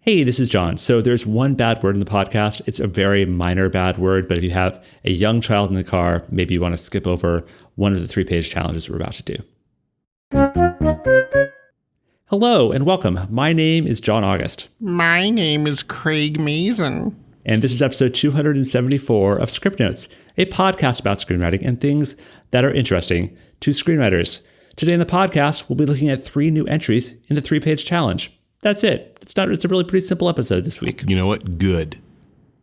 Hey, this is John. So there's one bad word in the podcast. It's a very minor bad word, but if you have a young child in the car, maybe you want to skip over one of the 3-page challenges we're about to do. Hello and welcome. My name is John August. My name is Craig Mason. And this is episode 274 of Scriptnotes, a podcast about screenwriting and things that are interesting to screenwriters. Today in the podcast, we'll be looking at 3 new entries in the 3-page challenge. That's it. It's a really pretty simple episode this week. You know what? Good.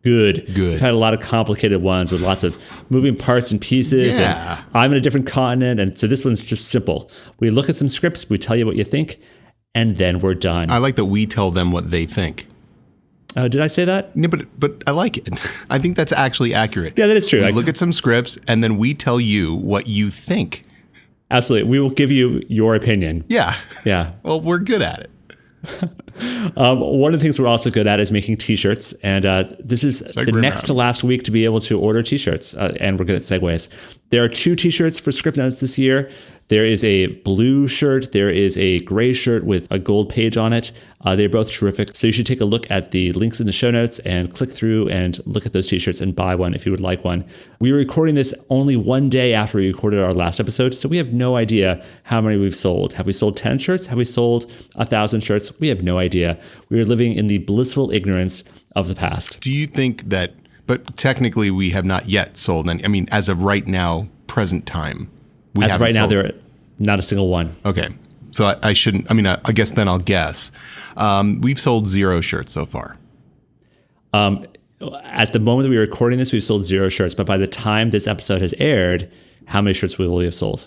We've had a lot of complicated ones with lots of moving parts and pieces. Yeah. And I'm in a different continent. And so this one's just simple. We look at some scripts, we tell you what you think, and then we're done. I like that we tell them what they think. Oh, did I say that? No, but I like it. I think that's actually accurate. Yeah, that is true. We look at some scripts and then we tell you what you think. Absolutely. We will give you your opinion. Yeah. Yeah. Well, we're good at it. One of the things we're also good at is making T-shirts. And this is the next to last week to be able to order T-shirts. And we're good at segues. There are 2 T-shirts for Scriptnotes this year. There is a blue shirt. There is a gray shirt with a gold page on it. They're both terrific. So you should take a look at the links in the show notes and click through and look at those T-shirts and buy one if you would like one. We were recording this only one day after we recorded our last episode, so we have no idea how many we've sold. Have we sold 10 shirts? Have we sold 1,000 shirts? We have no idea. We are living in the blissful ignorance of the past. Do you think that, but technically we have not yet sold any, I mean, as of right now, present time. As of right now, there are not a single one. Okay. So I shouldn't, I mean, I guess then I'll guess. We've sold 0 shirts so far. At the moment that we were recording this, we've sold 0 shirts. But by the time this episode has aired, how many shirts will we have sold?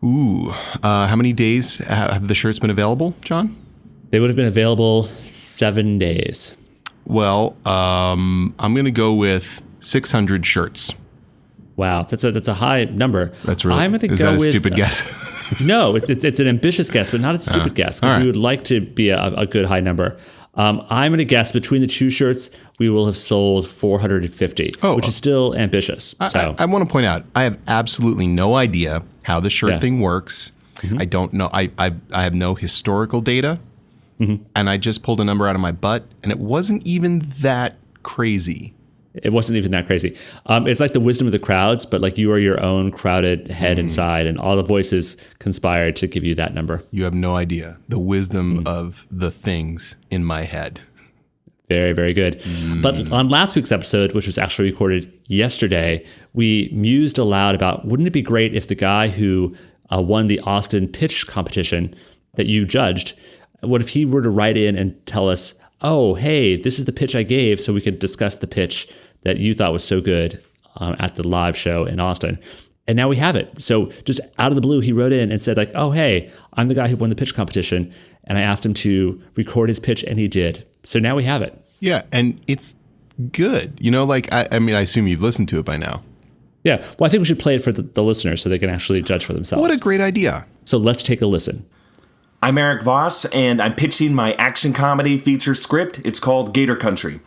Ooh. How many days have the shirts been available, John? They would have been available 7 days. Well, I'm going to go with 600 shirts. Wow, that's a high number. That's really. I'm going to go with. Is that a stupid guess? No, it's an ambitious guess, but not a stupid guess, because we would like to be a good high number. I'm going to guess between the 2 shirts, we will have sold 450, which is still ambitious. I want to point out, I have absolutely no idea how the shirt thing works. Mm-hmm. I don't know. I have no historical data, and I just pulled a number out of my butt, and it wasn't even that crazy. It wasn't even that crazy. It's like the wisdom of the crowds, but like you are your own crowded head inside, and all the voices conspired to give you that number. You have no idea the wisdom of the things in my head. Very, very good. But on last week's episode, which was actually recorded yesterday, we mused aloud about, wouldn't it be great if the guy who won the Austin pitch competition that you judged, what if he were to write in and tell us, oh, hey, this is the pitch I gave, so we could discuss the pitch that you thought was so good at the live show in Austin. And now we have it. So just out of the blue, he wrote in and said like, oh, hey, I'm the guy who won the pitch competition. And I asked him to record his pitch, and he did. So now we have it. Yeah, and it's good. You know, like, I mean, I assume you've listened to it by now. Yeah. Well, I think we should play it for the listeners so they can actually judge for themselves. What a great idea. So let's take a listen. I'm Eric Voss, and I'm pitching my action comedy feature script. It's called Gator Country.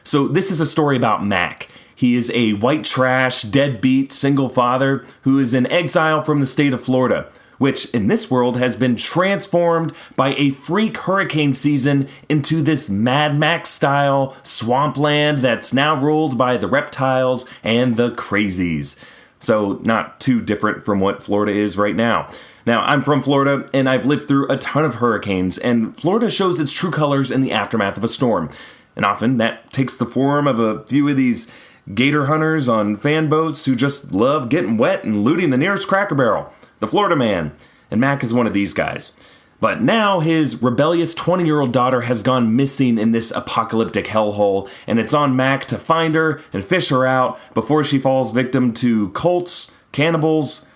So this is a story about Mac. He is a white trash, deadbeat, single father who is in exile from the state of Florida, which in this world has been transformed by a freak hurricane season into this Mad Max-style swampland that's now ruled by the reptiles and the crazies. So not too different from what Florida is right now. Now, I'm from Florida, and I've lived through a ton of hurricanes, and Florida shows its true colors in the aftermath of a storm. And often that takes the form of a few of these gator hunters on fan boats who just love getting wet and looting the nearest Cracker Barrel, the Florida Man. And Mac is one of these guys. But now his rebellious 20-year-old daughter has gone missing in this apocalyptic hellhole, and it's on Mac to find her and fish her out before she falls victim to cults, cannibals,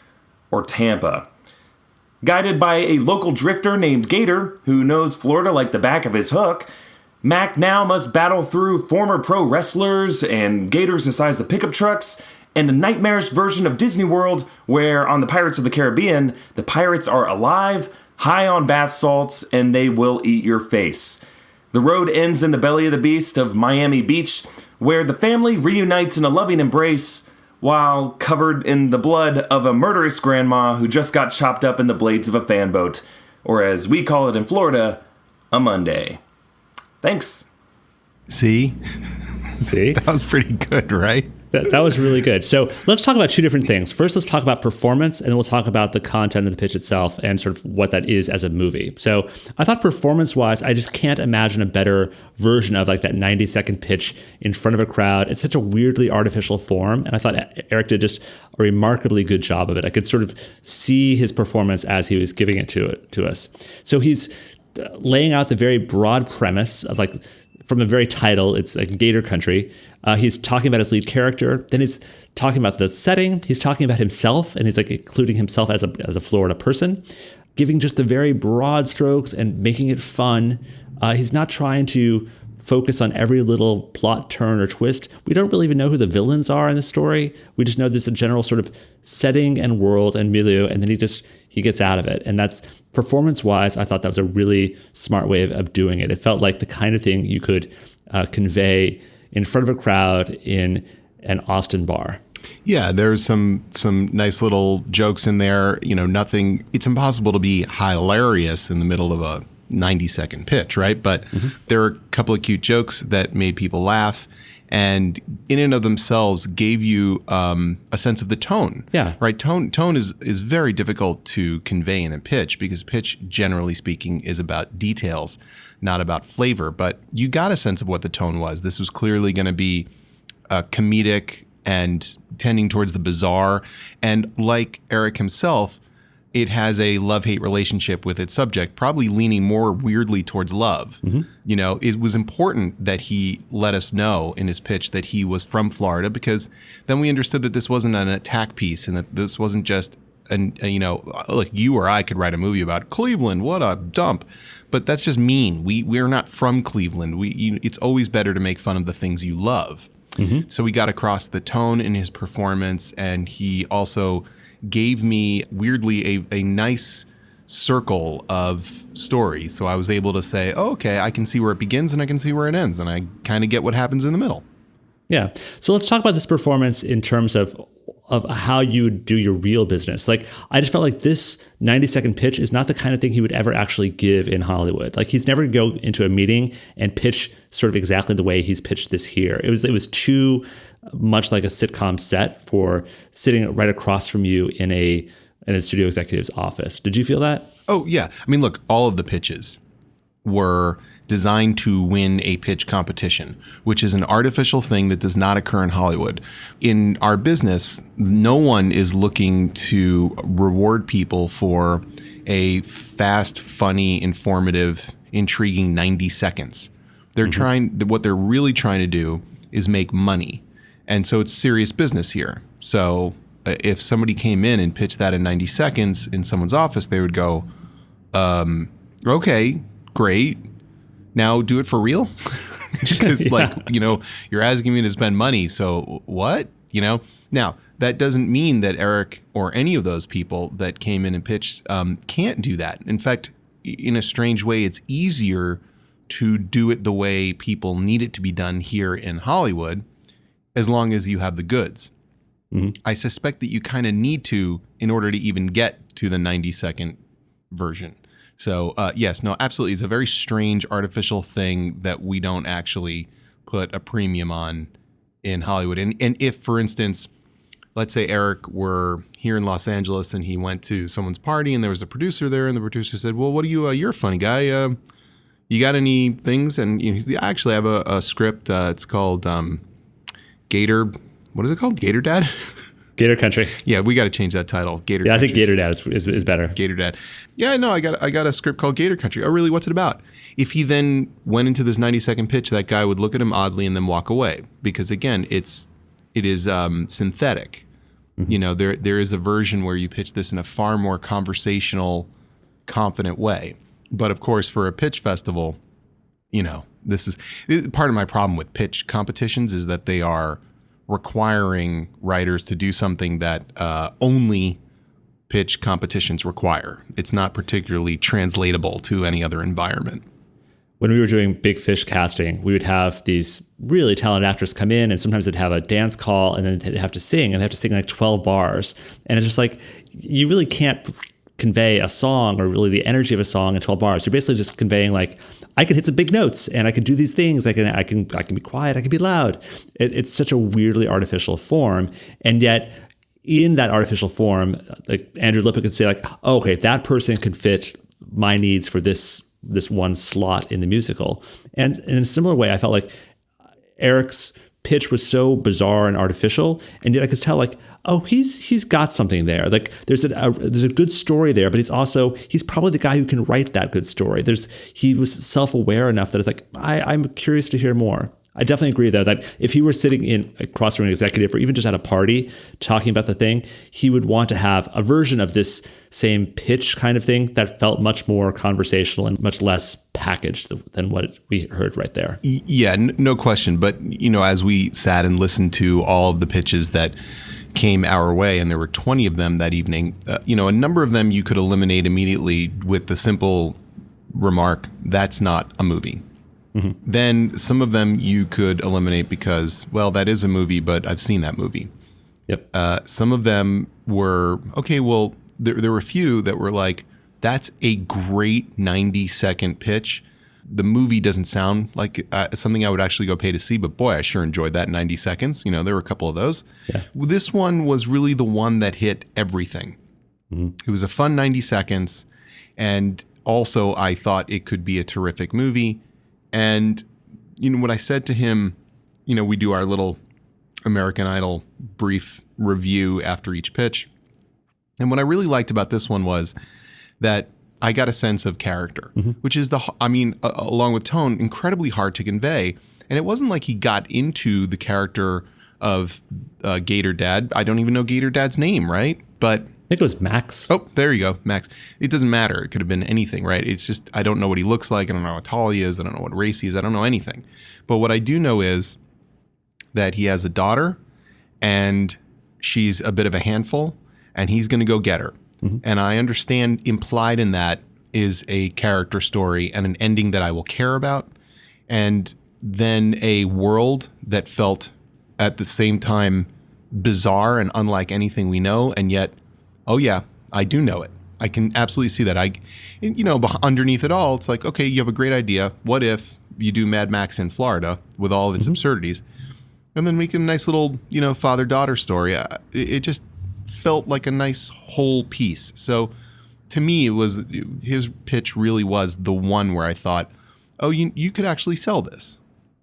or Tampa. Guided by a local drifter named Gator, who knows Florida like the back of his hook, Mac now must battle through former pro wrestlers and gators the size of pickup trucks, and a nightmarish version of Disney World where, on the Pirates of the Caribbean, the pirates are alive, high on bath salts, and they will eat your face. The road ends in the belly of the beast of Miami Beach, where the family reunites in a loving embrace while covered in the blood of a murderous grandma who just got chopped up in the blades of a fan boat, or as we call it in Florida, a Monday. Thanks. See? See? That was pretty good, right? That was really good. So let's talk about two different things. First, let's talk about performance, and then we'll talk about the content of the pitch itself and sort of what that is as a movie. So I thought performance-wise, I just can't imagine a better version of like that 90-second pitch in front of a crowd. It's such a weirdly artificial form, and I thought Eric did just a remarkably good job of it. I could sort of see his performance as he was giving it to us. So he's laying out the very broad premise of like, from the very title, it's like Gator Country. He's talking about his lead character. Then he's talking about the setting. He's talking about himself, and he's like including himself as a Florida person, giving just the very broad strokes and making it fun. He's not trying to focus on every little plot turn or twist. We don't really even know who the villains are in the story. We just know there's a general sort of setting and world and milieu, and then he gets out of it. And that's performance-wise, I thought that was a really smart way of doing it. It felt like the kind of thing you could convey in front of a crowd in an Austin bar. Yeah, there's some nice little jokes in there. You know, nothing. It's impossible to be hilarious in the middle of a 90-second pitch, right? But there are a couple of cute jokes that made people laugh, and in and of themselves gave you a sense of the tone. Yeah. Right. Tone is very difficult to convey in a pitch, because pitch, generally speaking, is about details, not about flavor. But you got a sense of what the tone was. This was clearly going to be comedic and tending towards the bizarre. And like Eric himself, it has a love-hate relationship with its subject, probably leaning more weirdly towards love. You know, it was important that he let us know in his pitch that he was from Florida, because then we understood that this wasn't an attack piece, and that this wasn't just you know, like you or I could write a movie about Cleveland, what a dump. But that's just mean. We're not from Cleveland. It's always better to make fun of the things you love. So we got across the tone in his performance, and he also gave me, weirdly, a nice circle of story. So I was able to say, oh, okay, I can see where it begins and I can see where it ends, and I kind of get what happens in the middle. Yeah. So let's talk about this performance in terms of how you do your real business. Like, I just felt like this 90-second pitch is not the kind of thing he would ever actually give in Hollywood. Like, he's never go into a meeting and pitch sort of exactly the way he's pitched this here. It was too much like a sitcom set for sitting right across from you in a studio executive's office. Did you feel that? Oh, yeah. I mean, look, all of the pitches were designed to win a pitch competition, which is an artificial thing that does not occur in Hollywood. In our business, no one is looking to reward people for a fast, funny, informative, intriguing 90 seconds. They're what they're really trying to do is make money. And so it's serious business here. So if somebody came in and pitched that in 90 seconds in someone's office, they would go, okay, great. Now do it for real? Because you know, you're asking me to spend money. So what? You know, now that doesn't mean that Eric or any of those people that came in and pitched can't do that. In fact, in a strange way, it's easier to do it the way people need it to be done here in Hollywood, as long as you have the goods. I suspect that you kind of need to in order to even get to the 90-second version. So yes, no, absolutely. It's a very strange artificial thing that we don't actually put a premium on in Hollywood. And if, for instance, let's say Eric were here in Los Angeles and he went to someone's party and there was a producer there, and the producer said, well, what do you, you're a funny guy. You got any things? And I actually have a script. It's called Gator. What is it called? Gator Dad? Gator Country. Yeah, we got to change that title. Gator Country. I think Gator Dad is better. Gator Dad. Yeah, no, I got a script called Gator Country. Oh, really? What's it about? If he then went into this 90-second pitch, that guy would look at him oddly and then walk away, because again, it is synthetic. You know, there is a version where you pitch this in a far more conversational, confident way. But of course, for a pitch festival, you know, this is part of my problem with pitch competitions, is that they are requiring writers to do something that only pitch competitions require. It's not particularly translatable to any other environment. When we were doing Big Fish casting, we would have these really talented actors come in, and sometimes they'd have a dance call, and then they'd have to sing, and they have to sing like 12 bars. And it's just like, you really can't convey a song or really the energy of a song in 12 bars. You're basically just conveying like, I can hit some big notes and I can do these things. I can be quiet. I can be loud. It's such a weirdly artificial form. And yet in that artificial form, like Andrew Lippa could say like, oh, okay, that person could fit my needs for this one slot in the musical. And in a similar way, I felt like Eric's pitch was so bizarre and artificial, and yet I could tell like, oh, he's got something there. Like there's a good story there, but he's probably the guy who can write that good story. He was self-aware enough that it's like, I'm curious to hear more. I definitely agree though that if he were sitting across from an executive or even just at a party talking about the thing, he would want to have a version of this same pitch kind of thing that felt much more conversational and much less packaged than what we heard right there. Yeah, no question. But, as we sat and listened to all of the pitches that came our way, and there were 20 of them that evening, a number of them you could eliminate immediately with the simple remark, that's not a movie. Mm-hmm. Then some of them you could eliminate because, well, that is a movie, but I've seen that movie. Yep. Some of them were, okay, well, there were a few that were like, that's a great 90-second pitch. The movie doesn't sound like something I would actually go pay to see, but boy, I sure enjoyed that 90 seconds. There were a couple of those. Yeah. This one was really the one that hit everything. Mm-hmm. It was a fun 90 seconds. And also I thought it could be a terrific movie. And, what I said to him, we do our little American Idol brief review after each pitch. And what I really liked about this one was that I got a sense of character, mm-hmm. which is along with tone, incredibly hard to convey. And it wasn't like he got into the character of Gator Dad. I don't even know Gator Dad's name, right? But I think it was Max. Oh, there you go, Max. It doesn't matter. It could have been anything, right? It's just, I don't know what he looks like. I don't know how tall he is. I don't know what race he is. I don't know anything. But what I do know is that he has a daughter and she's a bit of a handful and he's going to go get her. Mm-hmm. And I understand implied in that is a character story and an ending that I will care about. And then a world that felt at the same time bizarre and unlike anything we know. And yet, oh yeah, I do know it. I can absolutely see that. Underneath it all, it's like, okay, you have a great idea. What if you do Mad Max in Florida with all of its mm-hmm. absurdities and then make a nice little, father-daughter story? It just felt like a nice whole piece. So to me, his pitch really was the one where I thought, oh, you could actually sell this.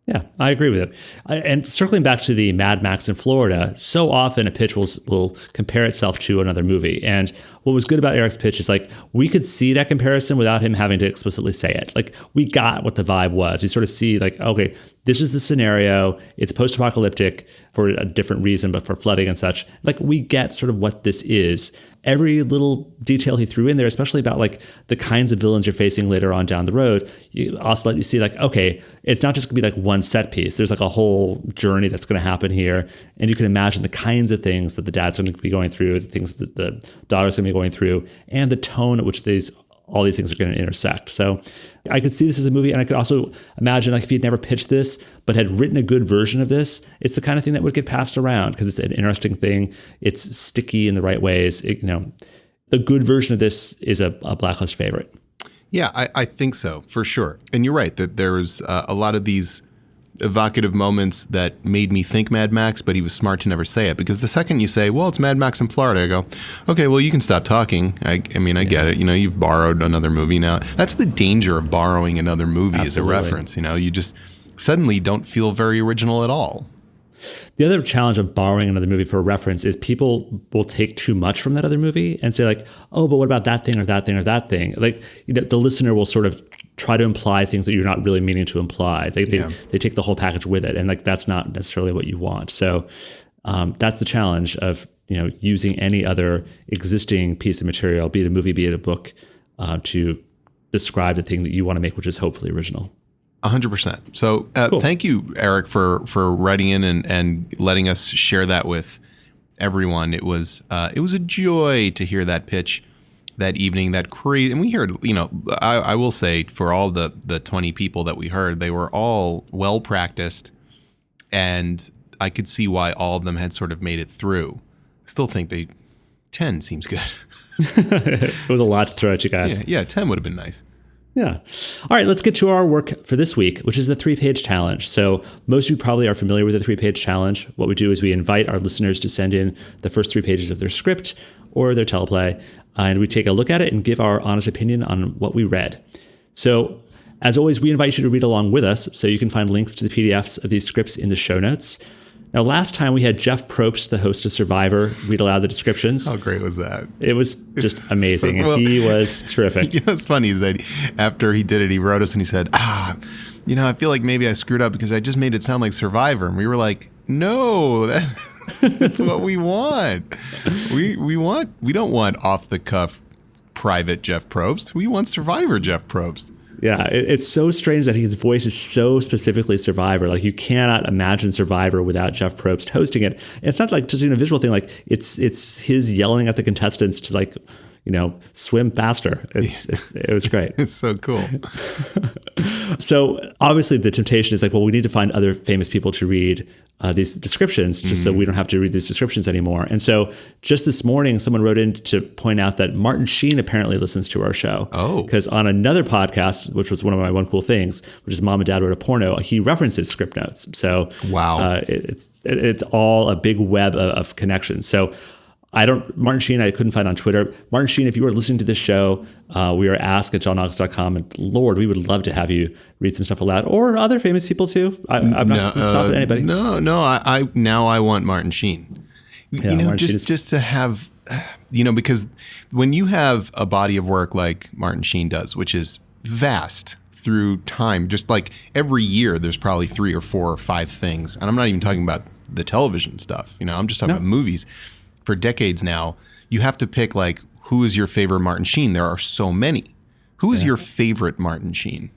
Yeah, I agree with it. And circling back to the Mad Max in Florida, so often a pitch will compare itself to another movie. And what was good about Eric's pitch is like we could see that comparison without him having to explicitly say it. Like we got what the vibe was. We sort of see like, okay, this is the scenario. It's post-apocalyptic for a different reason, but for flooding and such. Like we get sort of what this is. Every little detail he threw in there, especially about like the kinds of villains you're facing later on down the road, you also let you see like, okay, it's not just gonna be like one set piece. There's like a whole journey that's gonna happen here. And you can imagine the kinds of things that the dad's gonna be going through, the things that the daughter's gonna be going through, and the tone at which all these things are going to intersect. So I could see this as a movie, and I could also imagine like if he'd never pitched this, but had written a good version of this, it's the kind of thing that would get passed around because it's an interesting thing. It's sticky in the right ways. The good version of this is a Blacklist favorite. Yeah, I think so, for sure. And you're right that there was a lot of these evocative moments that made me think Mad Max, but he was smart to never say it, because the second you say, well, it's Mad Max in Florida, I go, okay, well, you can stop talking. I get it. You've borrowed another movie now. That's the danger of borrowing another movie. Absolutely. As a reference. You just suddenly don't feel very original at all. The other challenge of borrowing another movie for a reference is people will take too much from that other movie and say like, oh, but what about that thing or that thing or that thing? Like, the listener will sort of try to imply things that you're not really meaning to imply. They take the whole package with it, and like that's not necessarily what you want. So that's the challenge of using any other existing piece of material, be it a movie, be it a book, to describe the thing that you want to make, which is hopefully original. 100%. So cool. Thank you, Eric, for writing in and letting us share that with everyone. It was a joy to hear that pitch that evening, that crazy. And we heard, I will say for all the 20 people that we heard, they were all well practiced, and I could see why all of them had sort of made it through. Still think 10 seems good. It was a lot to throw at you guys. Yeah, 10 would have been nice. Yeah. All right, let's get to our work for this week, which is the 3-page challenge. So most of you probably are familiar with the 3-page challenge. What we do is we invite our listeners to send in the first 3 pages of their script or their teleplay, and we take a look at it and give our honest opinion on what we read. So as always, we invite you to read along with us, so you can find links to the PDFs of these scripts in the show notes. Now, last time we had Jeff Probst, the host of Survivor, read aloud the descriptions. How great was that? It was just amazing, and he was terrific. You know what's funny is that after he did it, he wrote us and he said, I feel like maybe I screwed up because I just made it sound like Survivor. And we were like, no, that's what we want. We don't want off-the-cuff private Jeff Probst. We want Survivor Jeff Probst. Yeah, it's so strange that his voice is so specifically Survivor. Like, you cannot imagine Survivor without Jeff Probst hosting it. And it's not like just a visual thing. Like, it's his yelling at the contestants to, like, swim faster. It was great. It's so cool. So obviously the temptation is like, well, we need to find other famous people to read these descriptions just so we don't have to read these descriptions anymore. And so just this morning, someone wrote in to point out that Martin Sheen apparently listens to our show. Oh. Because on another podcast, which was one of my One Cool Things, which is Mom and Dad Wrote a Porno, he references Scriptnotes. So wow, it's all a big web of connections. So Martin Sheen, I couldn't find on Twitter. Martin Sheen, if you are listening to this show, we are ask@johnaugust.com. And Lord, we would love to have you read some stuff aloud, or other famous people too. I'm not stopping anybody. No. I want Martin Sheen. Yeah, just to have, because when you have a body of work like Martin Sheen does, which is vast through time, just like every year, there's probably 3 or 4 or 5 things. And I'm not even talking about the television stuff. I'm just talking about movies. For decades now, you have to pick, like, who is your favorite Martin Sheen? There are so many. Who is your favorite Martin Sheen?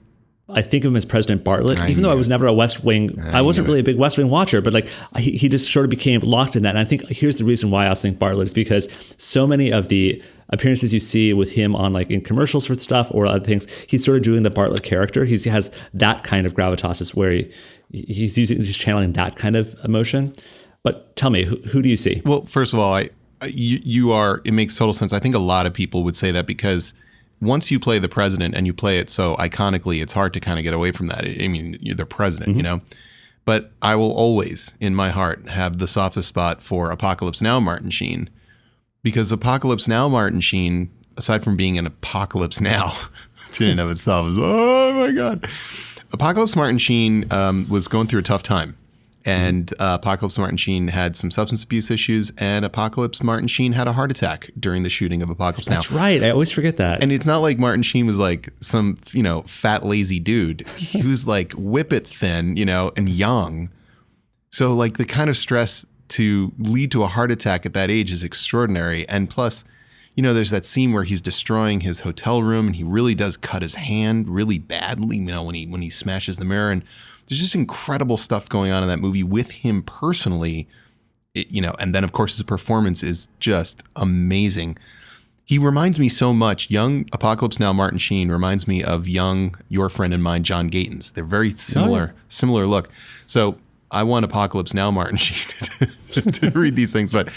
I think of him as President Bartlett, even though I was never a West Wing. I wasn't really a big West Wing watcher, but like he just sort of became locked in that. And I think here's the reason why I also think Bartlett is because so many of the appearances you see with him on, like, in commercials for stuff or other things, he's sort of doing the Bartlett character. He has that kind of gravitas where he's channeling that kind of emotion. But tell me, who do you see? Well, first of all, it makes total sense. I think a lot of people would say that because once you play the president and you play it so iconically, it's hard to kind of get away from that. I mean, you're the president, But I will always, in my heart, have the softest spot for Apocalypse Now Martin Sheen, because Apocalypse Now Martin Sheen, aside from being an Apocalypse Now, in and of itself, is, oh my God. Apocalypse Martin Sheen was going through a tough time. And Apocalypse Martin Sheen had some substance abuse issues, and Apocalypse Martin Sheen had a heart attack during the shooting of Apocalypse Now. That's right. I always forget that. And it's not like Martin Sheen was like some, fat, lazy dude. He was like whippet thin, and young. So, like, the kind of stress to lead to a heart attack at that age is extraordinary. And plus, there's that scene where he's destroying his hotel room, and he really does cut his hand really badly, when he smashes the mirror. And there's just incredible stuff going on in that movie with him personally, and then, of course, his performance is just amazing. He reminds me so much. Young Apocalypse Now Martin Sheen reminds me of young your friend and mine, John Gatins. They're very similar look. So I want Apocalypse Now Martin Sheen to read these things, but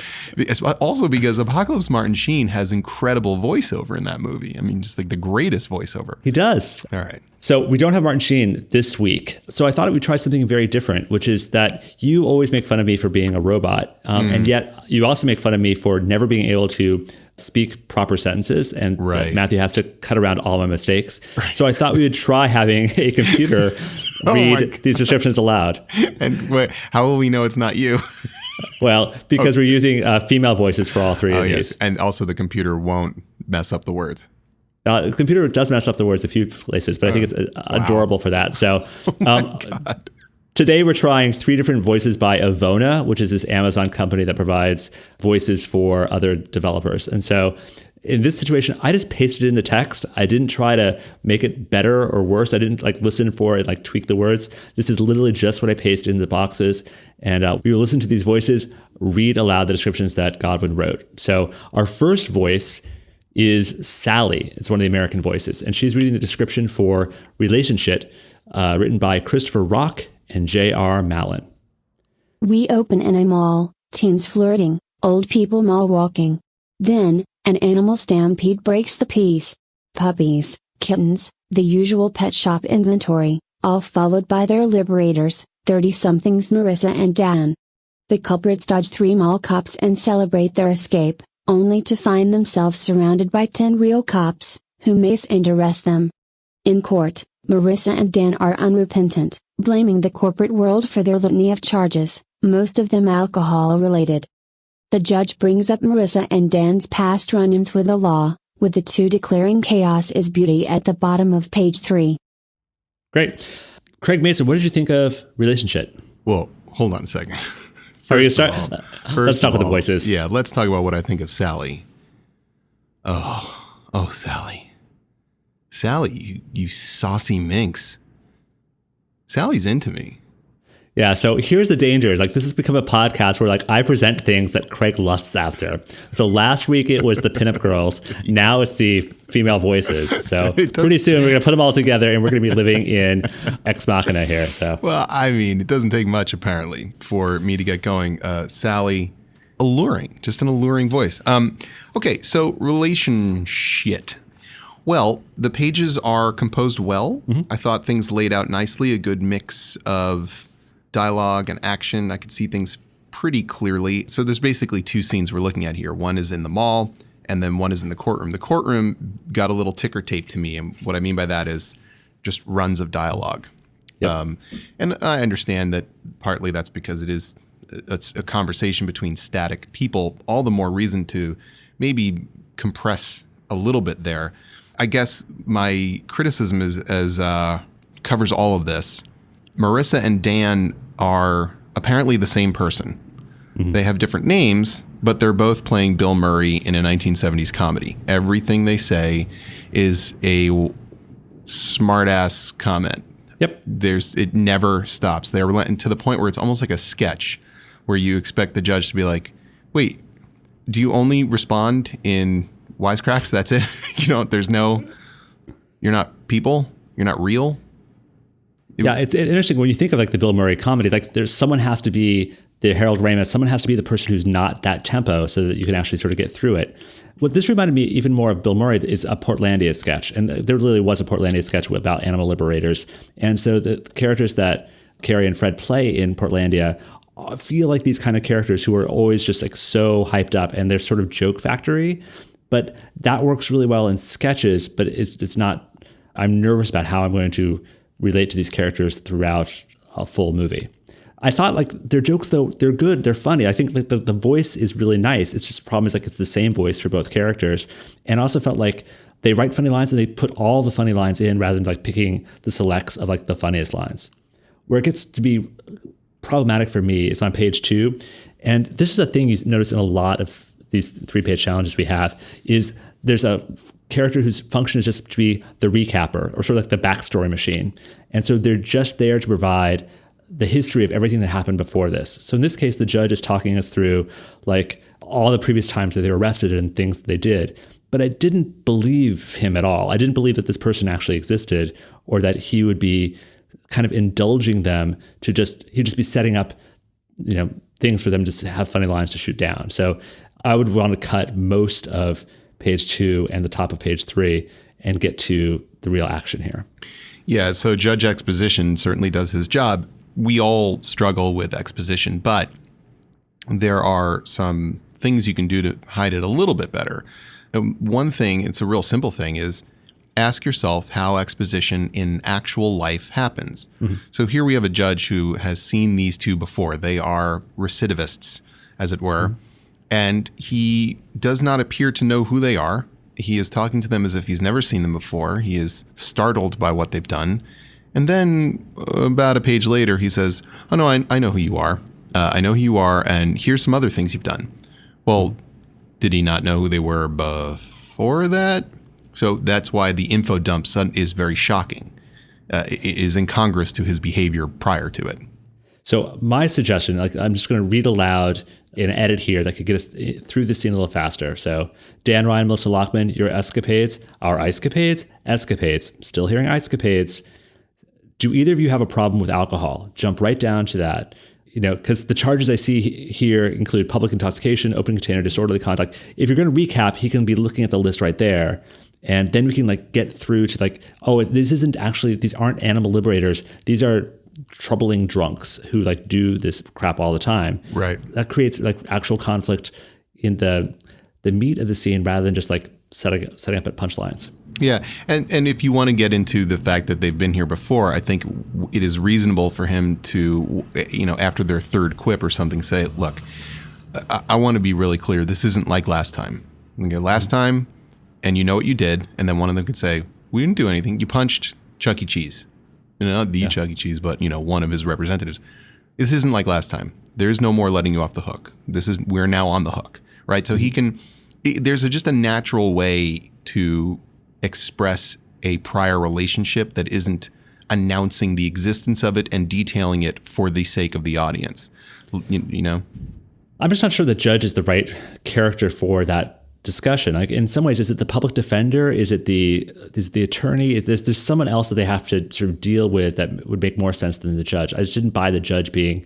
also because Apocalypse Martin Sheen has incredible voiceover in that movie. I mean, just like the greatest voiceover. He does. All right. So we don't have Martin Sheen this week. So I thought we'd try something very different, which is that you always make fun of me for being a robot. And yet you also make fun of me for never being able to speak proper sentences. And Matthew has to cut around all my mistakes. Right. So I thought we would try having a computer read these descriptions aloud. And how will we know it's not you? Well, because we're using female voices for all 3 of these. And also the computer won't mess up the words. The computer does mess up the words a few places, but I think it's adorable for that. So today we're trying 3 different voices by Avona, which is this Amazon company that provides voices for other developers. And so in this situation, I just pasted in the text. I didn't try to make it better or worse. I didn't listen for it, tweak the words. This is literally just what I pasted in the boxes. And we will listen to these voices read aloud the descriptions that Godwin wrote. So our first voice is Sally. It's one of the American voices. And she's reading the description for Relationship, written by Christopher Rock and J.R. Mallon. We open in a mall, teens flirting, old people mall walking. Then, An animal stampede breaks the peace. Puppies, kittens, the usual pet shop inventory, all followed by their liberators, 30-somethings Marissa and Dan. The culprits dodge 3 mall cops and celebrate their escape, only to find themselves surrounded by 10 real cops, who mace and arrest them. In court, Marissa and Dan are unrepentant, blaming the corporate world for their litany of charges, most of them alcohol-related. The judge brings up Marissa and Dan's past run-ins with the law, with the two declaring chaos is beauty at the bottom of page 3. Great. Craig Mason, what did you think of Relationship? Well, hold on a second. Let's talk with the voices. Yeah, let's talk about what I think of Sally. Oh, Sally. Sally, you saucy minx. Sally's into me. Yeah, so here's the danger. Like, this has become a podcast where, like, I present things that Craig lusts after. So last week it was the pinup girls. Now it's the female voices. So pretty soon we're going to put them all together and we're going to be living in Ex Machina here. So, well, I mean, it doesn't take much, apparently, for me to get going. Sally, alluring. Just an alluring voice. Okay, so relationship. Well, the pages are composed well. Mm-hmm. I thought things laid out nicely, a good mix of dialogue and action. I could see things pretty clearly. So there's basically 2 scenes we're looking at here. One is in the mall, and then one is in the courtroom. The courtroom got a little ticker tape to me, and what I mean by that is just runs of dialogue. Yep. And I understand that partly that's because it's a conversation between static people. All the more reason to maybe compress a little bit there. I guess my criticism is covers all of this. Marissa and Dan are apparently the same person. Mm-hmm. They have different names, but they're both playing Bill Murray in a 1970s comedy. Everything they say is a smart-ass comment. Yep. It never stops. They're relenting to the point where it's almost like a sketch where you expect the judge to be like, wait, do you only respond in wisecracks? That's it? You're not people? You're not real? Yeah, it's interesting when you think of like the Bill Murray comedy, like someone has to be the Harold Ramis, someone has to be the person who's not that tempo so that you can actually sort of get through it. What this reminded me even more of Bill Murray is a Portlandia sketch. And there literally was a Portlandia sketch about animal liberators. And so the characters that Carrie and Fred play in Portlandia feel like these kind of characters who are always just like so hyped up and they're sort of joke factory. But that works really well in sketches, but it's not, I'm nervous about how I'm going to relate to these characters throughout a full movie. I thought like their jokes, though, they're good, they're funny. I think like the voice is really nice. It's just the problem is like it's the same voice for both characters. And I also felt like they write funny lines and they put all the funny lines in rather than like picking the selects of like the funniest lines. Where it gets to be problematic for me is on page 2. And this is a thing you notice in a lot of these 3-page challenges we have is there's a character whose function is just to be the recapper or sort of like the backstory machine. And so they're just there to provide the history of everything that happened before this. So in this case, the judge is talking us through like all the previous times that they were arrested and things that they did. But I didn't believe him at all. I didn't believe that this person actually existed or that he would be kind of indulging them to he'd just be setting up, things for them to have funny lines to shoot down. So I would want to cut most of page 2 and the top of page 3 and get to the real action here. Yeah, so Judge Exposition certainly does his job. We all struggle with exposition, but there are some things you can do to hide it a little bit better. One thing, it's a real simple thing, is ask yourself how exposition in actual life happens. Mm-hmm. So here we have a judge who has seen these two before. They are recidivists, as it were. Mm-hmm. And he does not appear to know who they are. He is talking to them as if he's never seen them before. He is startled by what they've done. And then about a page later, he says, oh, no, I know who you are. I know who you are, and here's some other things you've done. Well, did he not know who they were before that? So that's why the info dump is very shocking. It is incongruous to his behavior prior to it. So my suggestion, I'm just going to read aloud an edit here that could get us through the scene a little faster. So Dan Ryan, Melissa Lockman, your escapades, our icecapades, escapades. Still hearing icecapades. Do either of you have a problem with alcohol? Jump right down to that. because the charges I see here include public intoxication, open container, disorderly conduct. If you're going to recap, he can be looking at the list right there. And then we can get through to these aren't animal liberators. These are troubling drunks who do this crap all the time. Right. That creates actual conflict in the meat of the scene rather than just setting up at punchlines. Yeah. And if you want to get into the fact that they've been here before, I think it is reasonable for him to, after their third quip or something, say, look, I want to be really clear. This isn't like last time. Okay, last time, and you know what you did. And then one of them could say, we didn't do anything. You punched Chuck E. Cheese. Not the Chuck E. Cheese, but, one of his representatives. This isn't like last time. There's no more letting you off the hook. We're now on the hook, right? So there's just a natural way to express a prior relationship that isn't announcing the existence of it and detailing it for the sake of the audience. I'm just not sure the judge is the right character for that discussion. In some ways, is it the public defender? Is it the attorney? There's someone else that they have to sort of deal with that would make more sense than the judge. I just didn't buy the judge being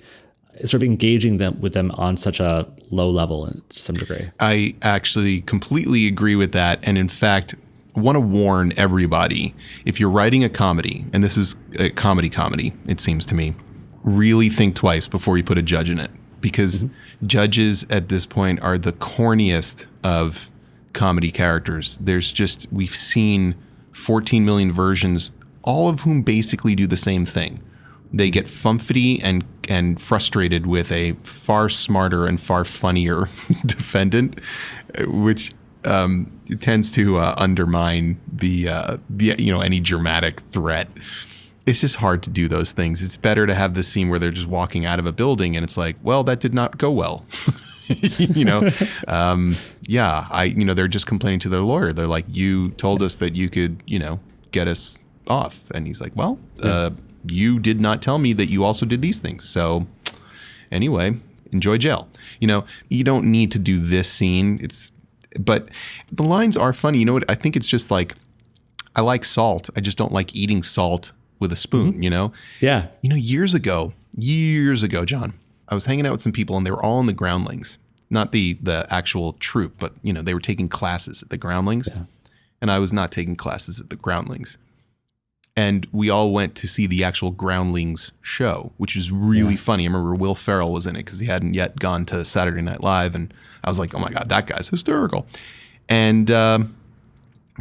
sort of engaging with them on such a low level to some degree. I actually completely agree with that. And in fact, want to warn everybody, if you're writing a comedy, and this is a comedy, it seems to me, really think twice before you put a judge in it. Because judges at this point are the corniest of comedy characters. We've seen 14 million versions, all of whom basically do the same thing. They get fumpity and frustrated with a far smarter and far funnier defendant, which tends to undermine the any dramatic threat. It's just hard to do those things. It's better to have the scene where they're just walking out of a building and it's like, well, that did not go well. They're just complaining to their lawyer. They're like, you told us that you could, get us off. And he's like, well, you did not tell me that you also did these things. So anyway, enjoy jail. You don't need to do this scene. But the lines are funny. You know what? I think it's just I like salt. I just don't like eating salt with a spoon, Yeah. Years ago, John, I was hanging out with some people and they were all in the Groundlings, not the actual troupe, but they were taking classes at the Groundlings. Yeah. And I was not taking classes at the Groundlings. And we all went to see the actual Groundlings show, which was really funny. I remember Will Ferrell was in it because he hadn't yet gone to Saturday Night Live. And I was like, oh my God, that guy's hysterical. And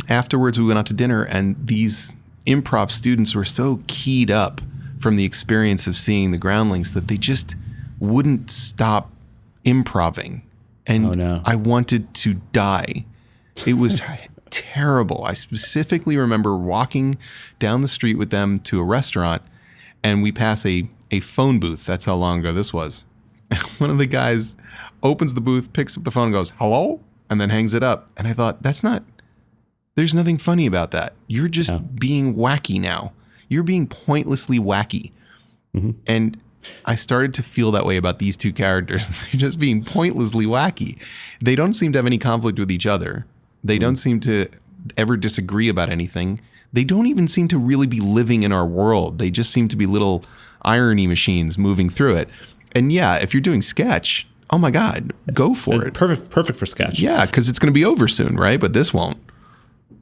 afterwards we went out to dinner and these improv students were so keyed up from the experience of seeing the Groundlings that they just wouldn't stop improving. And I wanted to die. It was terrible. I specifically remember walking down the street with them to a restaurant and we pass a phone booth. That's how long ago this was. And one of the guys opens the booth, picks up the phone and goes, hello? And then hangs it up. And I thought, there's nothing funny about that. You're just being wacky now. You're being pointlessly wacky. Mm-hmm. And I started to feel that way about these two characters. They're just being pointlessly wacky. They don't seem to have any conflict with each other. They don't seem to ever disagree about anything. They don't even seem to really be living in our world. They just seem to be little irony machines moving through it. And yeah, if you're doing sketch, oh my God, go for it. Perfect for sketch. Yeah, because it's going to be over soon, right? But this won't.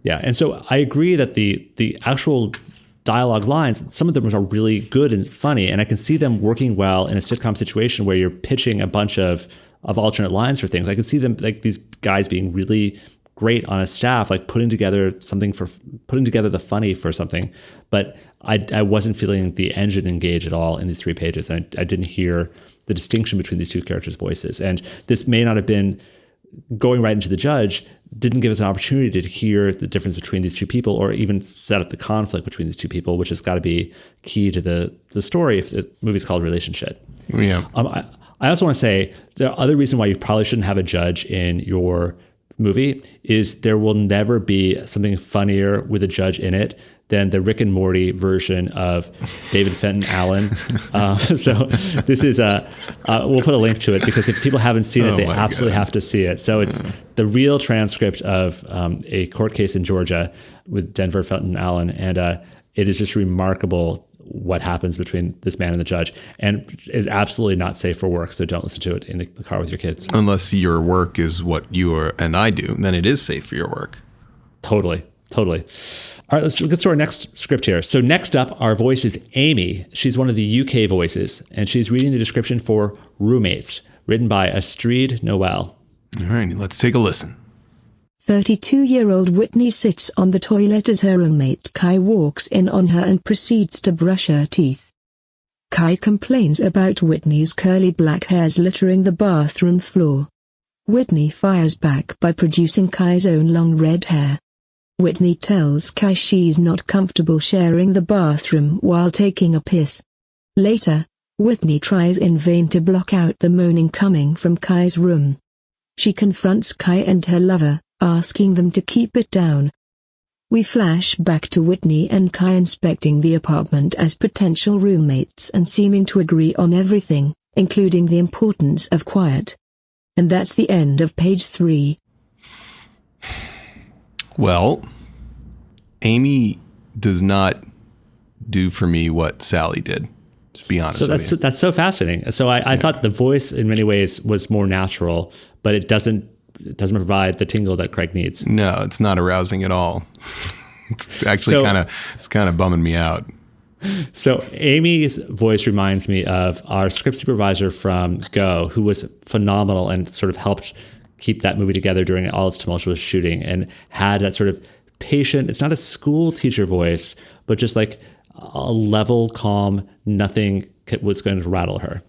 Yeah, and so I agree that the actual dialogue lines, some of them are really good and funny, and I can see them working well in a sitcom situation where you're pitching a bunch of alternate lines for things. I can see them, these guys being really great on a staff, putting together the funny for something. But I wasn't feeling the engine engage at all in these 3 pages, and I didn't hear the distinction between these two characters' voices. And this may not have been going right into the judge, didn't give us an opportunity to hear the difference between these two people or even set up the conflict between these two people, which has got to be key to the story if the movie's called Relationship. Yeah. I also want to say the other reason why you probably shouldn't have a judge in your movie is there will never be something funnier with a judge in it than the Rick and Morty version of David Fenton Allen. So this is we'll put a link to it because if people haven't seen it, they absolutely have to see it. So it's the real transcript of a court case in Georgia with Denver Fenton Allen. And it is just remarkable what happens between this man and the judge, and is absolutely not safe for work. So don't listen to it in the car with your kids. Unless your work is what you and I do, then it is safe for your work. Totally. All right, let's get to our next script here. So next up, our voice is Amy. She's one of the UK voices, and she's reading the description for Roommates, written by Astrid Noel. All right, let's take a listen. 32-year-old Whitney sits on the toilet as her roommate Kai walks in on her and proceeds to brush her teeth. Kai complains about Whitney's curly black hairs littering the bathroom floor. Whitney fires back by producing Kai's own long red hair. Whitney tells Kai she's not comfortable sharing the bathroom while taking a piss. Later, Whitney tries in vain to block out the moaning coming from Kai's room. She confronts Kai and her lover, asking them to keep it down. We flash back to Whitney and Kai inspecting the apartment as potential roommates and seeming to agree on everything, including the importance of quiet. And that's the end of page 3. Well, Amy does not do for me what Sally did, to be honest with you. That's so fascinating. So I thought the voice in many ways was more natural, but it doesn't provide the tingle that Craig needs. No, it's not arousing at all. It's actually kind of bumming me out. So Amy's voice reminds me of our script supervisor from Go, who was phenomenal and sort of helped keep that movie together during all its tumultuous shooting, and had that sort of patient, it's not a school teacher voice, but just like a level, calm, nothing was going to rattle her.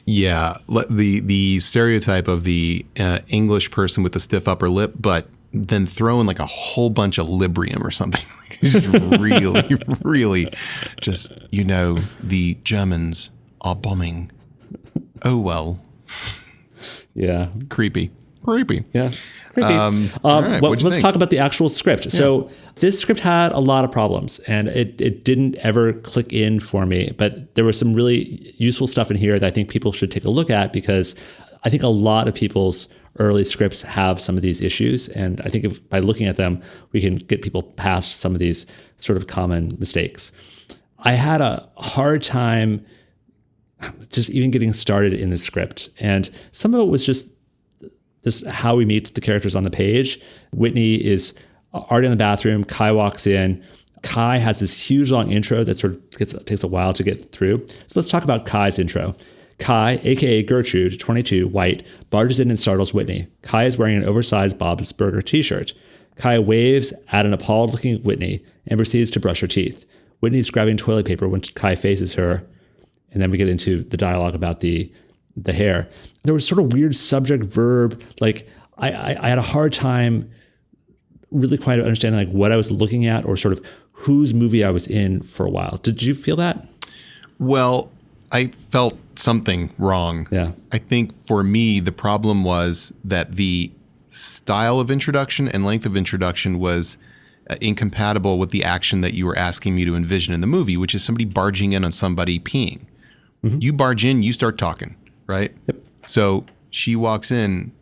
Yeah, the stereotype of the English person with the stiff upper lip, but then throw in like a whole bunch of Librium or something. Just really, really just, the Germans are bombing. Oh, well. Yeah. Creepy. Yeah. Creepy. All right, let's talk about the actual script. Yeah. So this script had a lot of problems, and it didn't ever click in for me. But there was some really useful stuff in here that I think people should take a look at, because I think a lot of people's early scripts have some of these issues. And I think by looking at them, we can get people past some of these sort of common mistakes. I had a hard time just even getting started in the script. And some of it was just how we meet the characters on the page. Whitney is already in the bathroom. Kai walks in. Kai has this huge long intro that sort of takes a while to get through. So let's talk about Kai's intro. Kai, aka Gertrude, 22, white, barges in and startles Whitney. Kai is wearing an oversized Bob's Burger t-shirt. Kai waves at an appalled-looking Whitney and proceeds to brush her teeth. Whitney's grabbing toilet paper when Kai faces her, and then we get into the dialogue about the hair. There was sort of weird subject verb. Like I had a hard time really quite understanding like what I was looking at, or sort of whose movie I was in for a while. Did you feel that? Well, I felt something wrong. Yeah. I think for me, the problem was that the style of introduction and length of introduction was incompatible with the action that you were asking me to envision in the movie, which is somebody barging in on somebody peeing. Mm-hmm. You barge in, you start talking, right? Yep. So she walks in.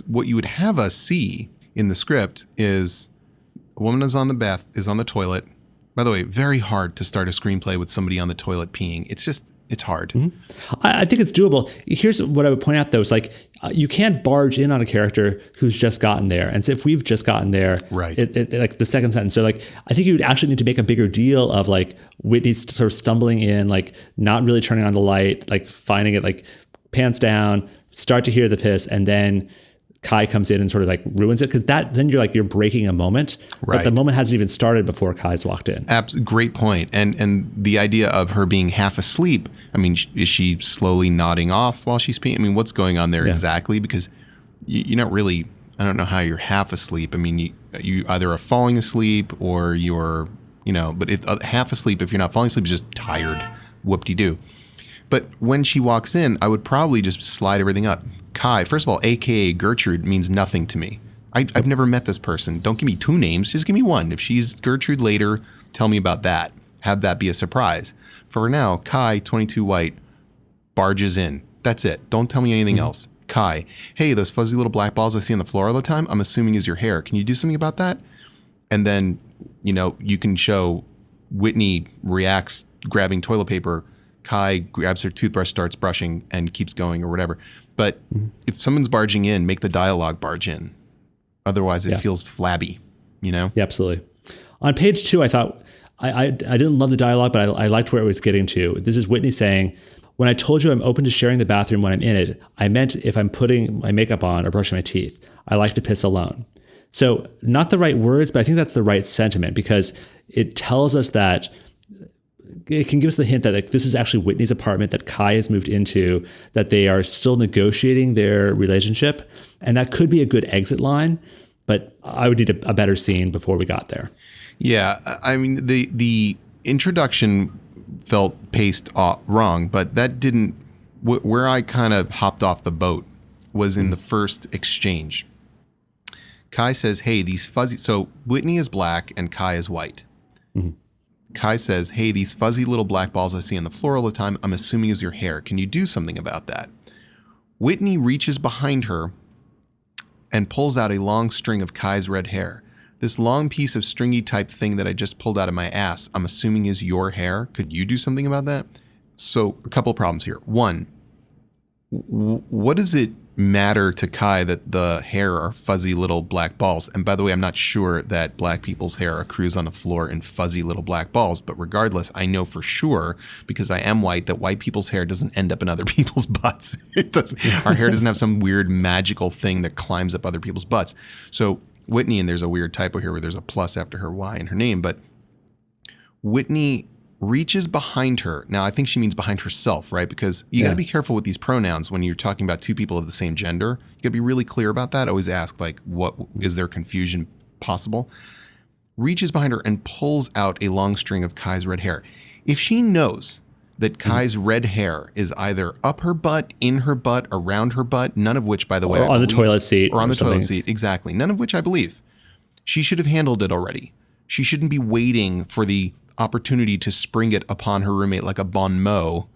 What you would have us see in the script is a woman is on the toilet. By the way, very hard to start a screenplay with somebody on the toilet peeing. It's hard. Mm-hmm. I think it's doable. Here's what I would point out, though. It's like you can't barge in on a character who's just gotten there. And so if we've just gotten there, right? Like the second sentence. So like, I think you would actually need to make a bigger deal of like Whitney's sort of stumbling in, like not really turning on the light, like finding it, like pants down, start to hear the piss, and then Kai comes in and sort of like ruins it, because then you're breaking a moment, right? But the moment hasn't even started before Kai's walked in. Great point. And the idea of her being half asleep. I mean, is she slowly nodding off while she's peeing? I mean, what's going on there exactly? Because you're not really. I don't know how you're half asleep. I mean, you either are falling asleep or you're, But if half asleep, if you're not falling asleep, you're just tired. Whoop-de-doo. But when she walks in, I would probably just slide everything up. Kai, first of all, a.k.a. Gertrude, means nothing to me. I've never met this person. Don't give me two names. Just give me one. If she's Gertrude later, tell me about that. Have that be a surprise. For now, Kai, 22 white, barges in. That's it. Don't tell me anything else. Kai, hey, those fuzzy little black balls I see on the floor all the time, I'm assuming is your hair. Can you do something about that? And then, you can show Whitney reacts grabbing toilet paper. Kai grabs her toothbrush, starts brushing, and keeps going or whatever. But if someone's barging in, make the dialogue barge in. Otherwise, it feels flabby, you know? Yeah, absolutely. On page 2, I thought, I didn't love the dialogue, but I liked where it was getting to. This is Whitney saying, when I told you I'm open to sharing the bathroom when I'm in it, I meant if I'm putting my makeup on or brushing my teeth. I like to piss alone. So not the right words, but I think that's the right sentiment because it tells us that it can give us the hint that like, this is actually Whitney's apartment that Kai has moved into, that they are still negotiating their relationship. And that could be a good exit line, but I would need a better scene before we got there. Yeah, I mean, the introduction felt paced wrong, but that didn't, where I kind of hopped off the boat was in the first exchange. Kai says, hey, these fuzzy, so Whitney is black and Kai is white. Mm-hmm. Kai says, hey, these fuzzy little black balls I see on the floor all the time, I'm assuming is your hair. Can you do something about that? Whitney reaches behind her and pulls out a long string of Kai's red hair. This long piece of stringy type thing that I just pulled out of my ass, I'm assuming is your hair. Could you do something about that? So a couple of problems here. One, what does it matter to Kai that the hair are fuzzy little black balls? And by the way, I'm not sure that black people's hair accrues on the floor in fuzzy little black balls, but regardless, I know for sure, because I am white, that white people's hair doesn't end up in other people's butts. It doesn't. Our hair doesn't have some weird magical thing that climbs up other people's butts. So Whitney, and there's a weird typo here where there's a plus after her Y in her name, but Whitney reaches behind her. Now, I think she means behind herself, right? Because you got to be careful with these pronouns when you're talking about two people of the same gender. You got to be really clear about that. Always ask, like, what is there confusion possible? Reaches behind her and pulls out a long string of Kai's red hair. If she knows that Kai's red hair is either up her butt, in her butt, around her butt, none of which, by the way, or on the toilet seat. Or on the toilet seat, exactly. None of which I believe. She should have handled it already. She shouldn't be waiting for the opportunity to spring it upon her roommate like a bon mot,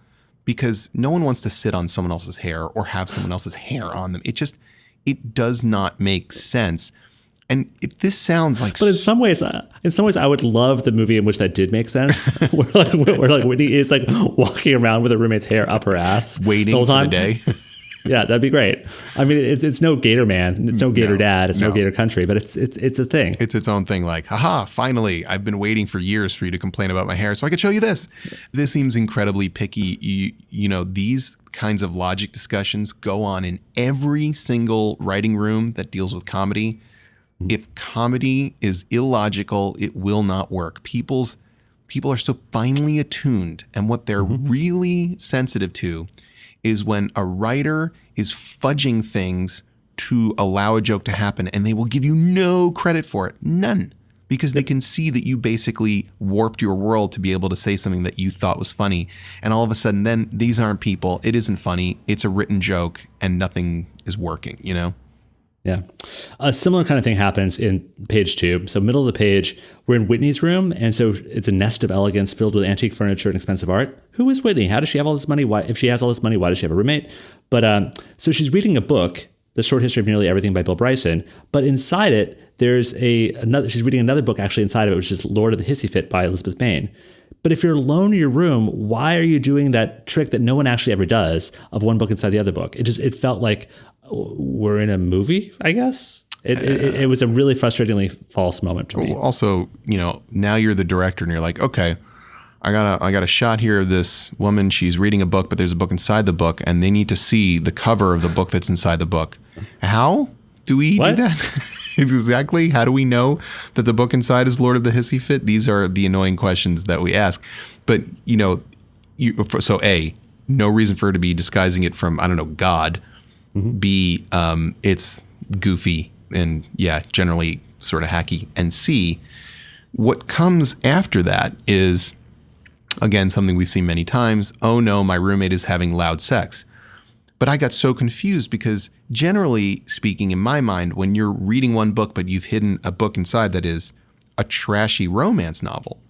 because no one wants to sit on someone else's hair or have someone else's hair on them. It does not make sense. And if this sounds like, but in some ways, I would love the movie in which that did make sense, where Whitney is like walking around with her roommate's hair up her ass, waiting the whole time. For the day. Yeah, that'd be great. I mean, it's no Gator Man, it's no Gator Dad, it's no Gator Country, but it's a thing. It's its own thing. Like, haha, finally, I've been waiting for years for you to complain about my hair, so I could show you this. This seems incredibly picky. You know, these kinds of logic discussions go on in every single writing room that deals with comedy. If comedy is illogical, it will not work. People are so finely attuned, and what they're really sensitive to is when a writer is fudging things to allow a joke to happen, and they will give you no credit for it. None. Because they can see that you basically warped your world to be able to say something that you thought was funny. And all of a sudden, then these aren't people. It isn't funny. It's a written joke, and nothing is working, you know? Yeah. A similar kind of thing happens in page 2. So middle of the page, we're in Whitney's room. And so it's a nest of elegance filled with antique furniture and expensive art. Who is Whitney? How does she have all this money? Why, if she has all this money, why does she have a roommate? But so she's reading a book, The Short History of Nearly Everything by Bill Bryson. But inside it, there's she's reading another book actually inside of it, which is Lord of the Hissy Fit by Elizabeth Bain. But if you're alone in your room, why are you doing that trick that no one actually ever does of one book inside the other book? It felt like we're in a movie, I guess. It was a really frustratingly false moment to me. Also, you know, now you're the director and you're like, okay, I got a shot here of this woman. She's reading a book, but there's a book inside the book, and they need to see the cover of the book that's inside the book. How do we do that? Exactly. How do we know that the book inside is Lord of the Hissy Fit? These are the annoying questions that we ask. But, you know, so A, no reason for her to be disguising it from, I don't know, God. B, it's goofy and, generally sort of hacky. And C, what comes after that is, again, something we've seen many times. Oh, no, my roommate is having loud sex. But I got so confused because generally speaking, in my mind, when you're reading one book, but you've hidden a book inside that is a trashy romance novel,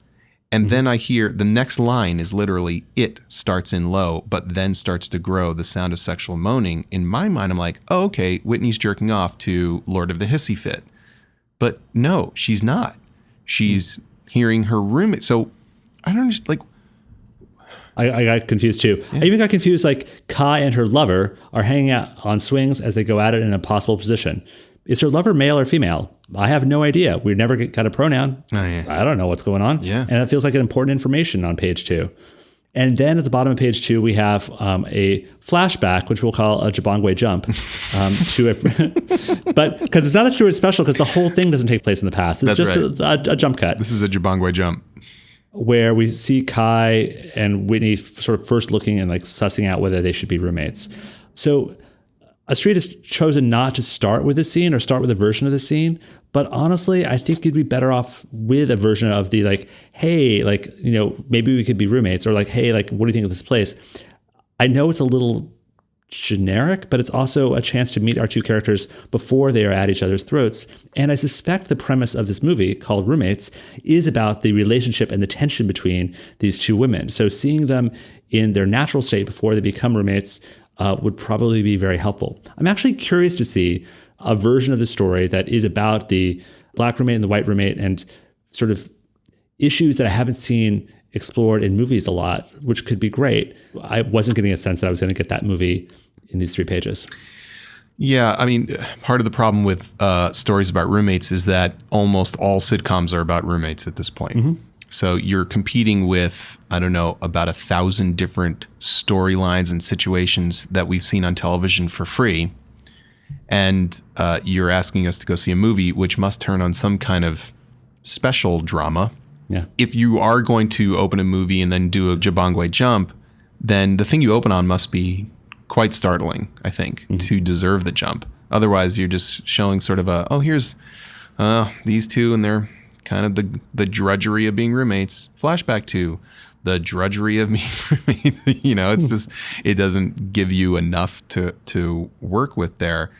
and then I hear the next line is literally, it starts in low, but then starts to grow, the sound of sexual moaning. In my mind, I'm like, oh, okay, Whitney's jerking off to Lord of the Hissy Fit. But no, she's not. She's hearing her roommate. So I don't understand, like, I got confused too. Yeah. I even got confused, like Kai and her lover are hanging out on swings as they go at it in an impossible position. Is her lover male or female? I have no idea. We never got a pronoun. Oh, yeah. I don't know what's going on. Yeah. And that feels like an important information on page 2. And then at the bottom of page 2, we have a flashback, which we'll call a Jabongwe jump, but because it's not a Stewart special, because the whole thing doesn't take place in the past. It's just a jump cut. This is a Jabongwe jump, where we see Kai and Whitney sort of first looking and like sussing out whether they should be roommates. So Astrid has chosen not to start with the scene or start with a version of the scene. But honestly, I think you'd be better off with a version of the like, hey, like, you know, maybe we could be roommates, or like, hey, like, what do you think of this place? I know it's a little generic, but it's also a chance to meet our two characters before they are at each other's throats. And I suspect the premise of this movie called Roommates is about the relationship and the tension between these two women. So seeing them in their natural state before they become roommates would probably be very helpful. I'm actually curious to see a version of the story that is about the black roommate and the white roommate and sort of issues that I haven't seen explored in movies a lot, which could be great. I wasn't getting a sense that I was going to get that movie in these 3 pages. Yeah, I mean, part of the problem with stories about roommates is that almost all sitcoms are about roommates at this point. Mm-hmm. So you're competing with, I don't know, about 1,000 different storylines and situations that we've seen on television for free. And you're asking us to go see a movie which must turn on some kind of special drama. Yeah. If you are going to open a movie and then do a Jabongwe jump, then the thing you open on must be quite startling, I think, to deserve the jump. Otherwise, you're just showing sort of here's these two and they're kind of the drudgery of being roommates. Flashback to the drudgery of being roommates. You know, it's just, it doesn't give you enough to work with there.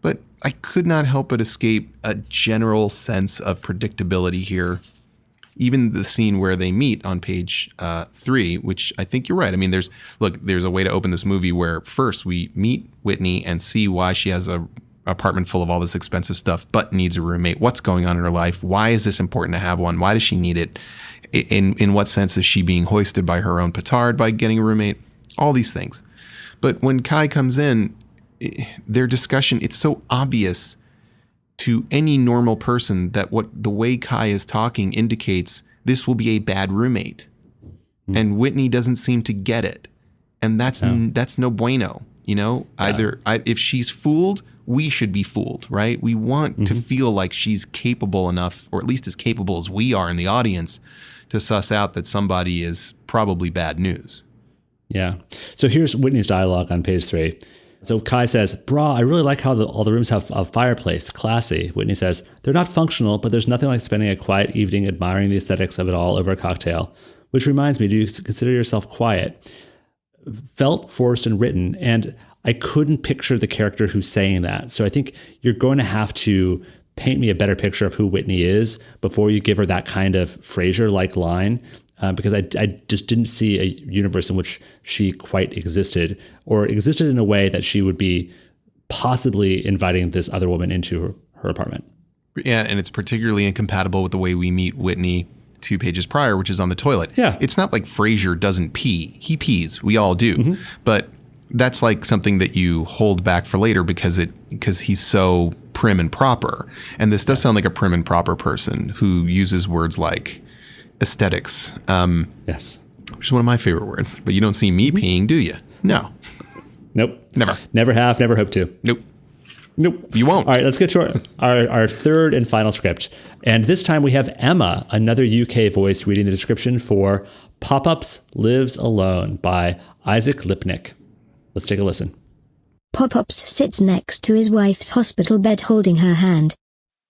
But I could not help but escape a general sense of predictability here. Even the scene where they meet on page 3, which I think you're right. I mean, there's a way to open this movie where first we meet Whitney and see why she has a apartment full of all this expensive stuff, but needs a roommate. What's going on in her life? Why is this important to have one? Why does she need it? In what sense is she being hoisted by her own petard by getting a roommate? All these things. But when Kai comes in, their discussion, it's so obvious to any normal person that the way Kai is talking indicates this will be a bad roommate. And Whitney doesn't seem to get it. And that's no bueno, you know? Yeah. If she's fooled, we should be fooled, right? We want to feel like she's capable enough, or at least as capable as we are in the audience, to suss out that somebody is probably bad news. Yeah. So here's Whitney's dialogue on page 3. So Kai says, "Brah, I really like how all the rooms have a fireplace. Classy." Whitney says, "They're not functional, but there's nothing like spending a quiet evening admiring the aesthetics of it all over a cocktail. Which reminds me, do you consider yourself quiet?" Felt, forced, and written. And I couldn't picture the character who's saying that. So I think you're going to have to paint me a better picture of who Whitney is before you give her that kind of Frasier-like line. Because I just didn't see a universe in which she quite existed, or existed in a way that she would be possibly inviting this other woman into her apartment. Yeah, and it's particularly incompatible with the way we meet Whitney 2 pages prior, which is on the toilet. Yeah. It's not like Frasier doesn't pee. He pees. We all do. But that's like something that you hold back for later because he's so prim and proper. And this does sound like a prim and proper person who uses words like aesthetics. Yes. Which is one of my favorite words. But you don't see me peeing, do you? No. Nope. Never. Never have, never hope to. Nope. Nope. You won't. All right, let's get to our third and final script. And this time we have Emma, another UK voice, reading the description for Popups Lives Alone by Isaac Lipnick. Let's take a listen. Popups sits next to his wife's hospital bed holding her hand.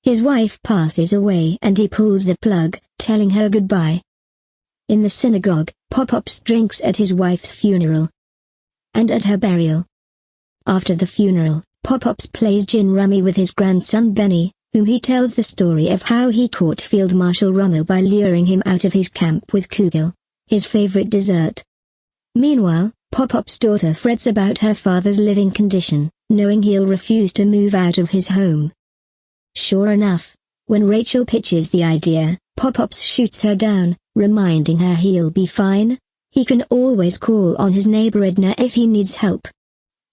His wife passes away and he pulls the plug, telling her goodbye. In the synagogue, Popups drinks at his wife's funeral and at her burial. After the funeral, Popups plays gin rummy with his grandson Benny, whom he tells the story of how he caught Field Marshal Rommel by luring him out of his camp with kugel, his favorite dessert. Meanwhile, Popups' daughter frets about her father's living condition, knowing he'll refuse to move out of his home. Sure enough, when Rachel pitches the idea, Popups shoots her down, reminding her he'll be fine. He can always call on his neighbor Edna if he needs help.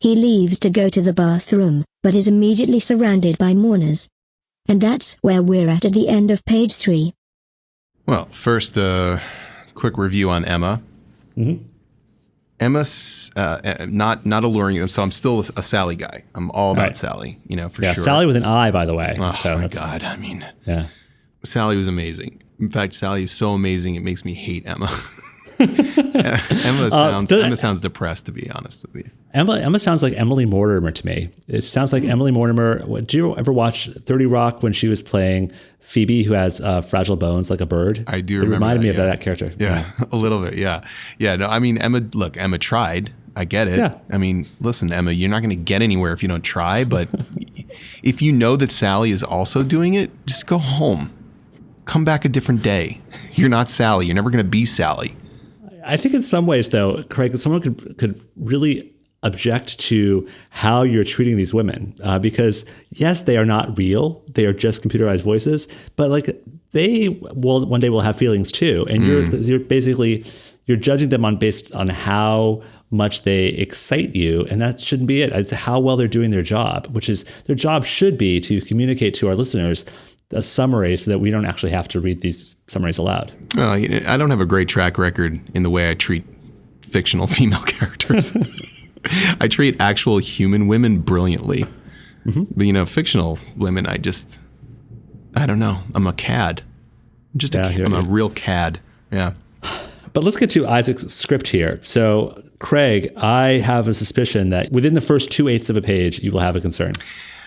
He leaves to go to the bathroom, but is immediately surrounded by mourners. And that's where we're at the end of page 3. Well, first, quick review on Emma. Mm-hmm. Emma's not alluring. So I'm still a Sally guy. I'm all about Sally, for sure. Sally with an I, by the way. Oh, my God. I mean, yeah. Sally was amazing. In fact, Sally is so amazing, it makes me hate Emma. Emma sounds depressed, to be honest with you. Emma sounds like Emily Mortimer to me. It sounds like Emily Mortimer. Do you ever watch 30 Rock when she was playing Phoebe, who has fragile bones like a bird? I do remember. It reminded me of yes. that character. Yeah, a little bit. Yeah. No, I mean, Emma tried. I get it. Yeah. I mean, listen, Emma, you're not going to get anywhere if you don't try. But if you know that Sally is also doing it, just go home. Come back a different day. You're not Sally. You're never going to be Sally. I think in some ways, though, Craig, someone could really object to how you're treating these women because, yes, they are not real. They are just computerized voices. But like they will one day will have feelings, too. And you're basically you're judging them based on how much they excite you. And that shouldn't be it. It's how well they're doing their job, which is their job should be to communicate to our listeners a summary so that we don't actually have to read these summaries aloud. Well, I don't have a great track record in the way I treat fictional female characters. I treat actual human women brilliantly. Mm-hmm. But, fictional women, I don't know. I'm a cad. I'm a real cad. Yeah. But let's get to Isaac's script here. So, Craig, I have a suspicion that within the first 2/8 of a page, you will have a concern.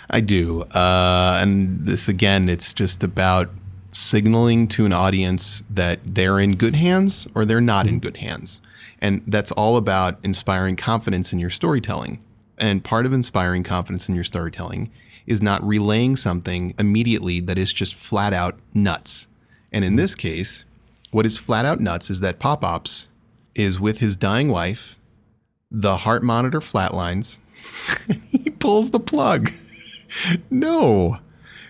I do. And this, again, it's just about signaling to an audience that they're in good hands or they're not in good hands. And that's all about inspiring confidence in your storytelling. And part of inspiring confidence in your storytelling is not relaying something immediately that is just flat out nuts. And in this case, what is flat out nuts is that Popups is with his dying wife, the heart monitor flatlines, and he pulls the plug. No,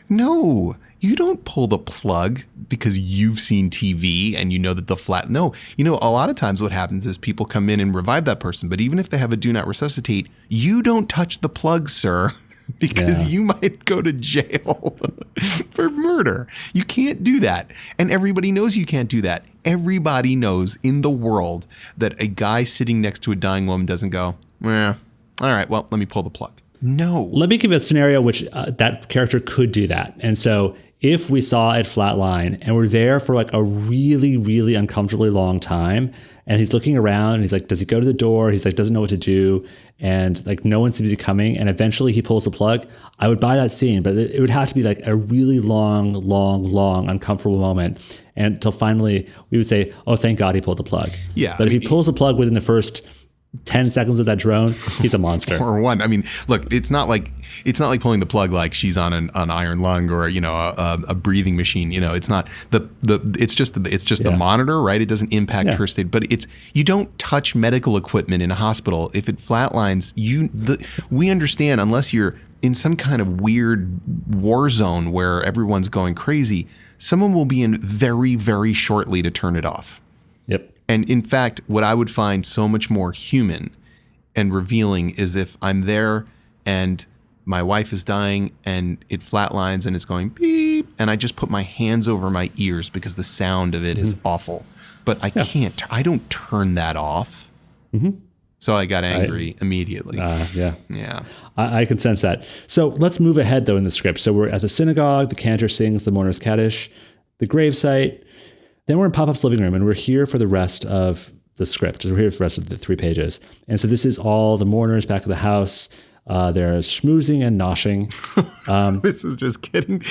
you don't pull the plug because you've seen TV and you know that no, a lot of times what happens is people come in and revive that person. But even if they have a do not resuscitate, you don't touch the plug, sir, because you might go to jail for murder. You can't do that. And everybody knows you can't do that. Everybody knows in the world that a guy sitting next to a dying woman doesn't go, all right, well, let me pull the plug. No. Let me give you a scenario which that character could do that. And so if we saw it flatline and we're there for like a really, really uncomfortably long time and he's looking around and he's like, does he go to the door? He's like, doesn't know what to do. And like no one seems to be coming. And eventually he pulls the plug. I would buy that scene, but it would have to be like a really long, uncomfortable moment. And until finally we would say, oh, thank God he pulled the plug. Yeah. But if he pulls the plug within the first 10 seconds of that drone, he's a monster. Or one. I mean, look, it's not like pulling the plug like she's on an iron lung or a breathing machine. It's not it's just the monitor, right? It doesn't impact her state, but you don't touch medical equipment in a hospital. If it flatlines, we understand unless you're in some kind of weird war zone where everyone's going crazy, someone will be in very, very shortly to turn it off. Yep. And in fact, what I would find so much more human and revealing is if I'm there and my wife is dying and it flatlines and it's going beep, and I just put my hands over my ears because the sound of it is awful. But I I don't turn that off. Mm-hmm. So I got angry immediately. Yeah. I can sense that. So let's move ahead, though, in the script. So we're at the synagogue. The cantor sings the mourner's Kaddish, the gravesite. Then we're in Popup's living room, and we're here for the rest of the script. We're here for the rest of the 3 pages. And so this is all the mourners back at the house. There's schmoozing and noshing. This is just kidding.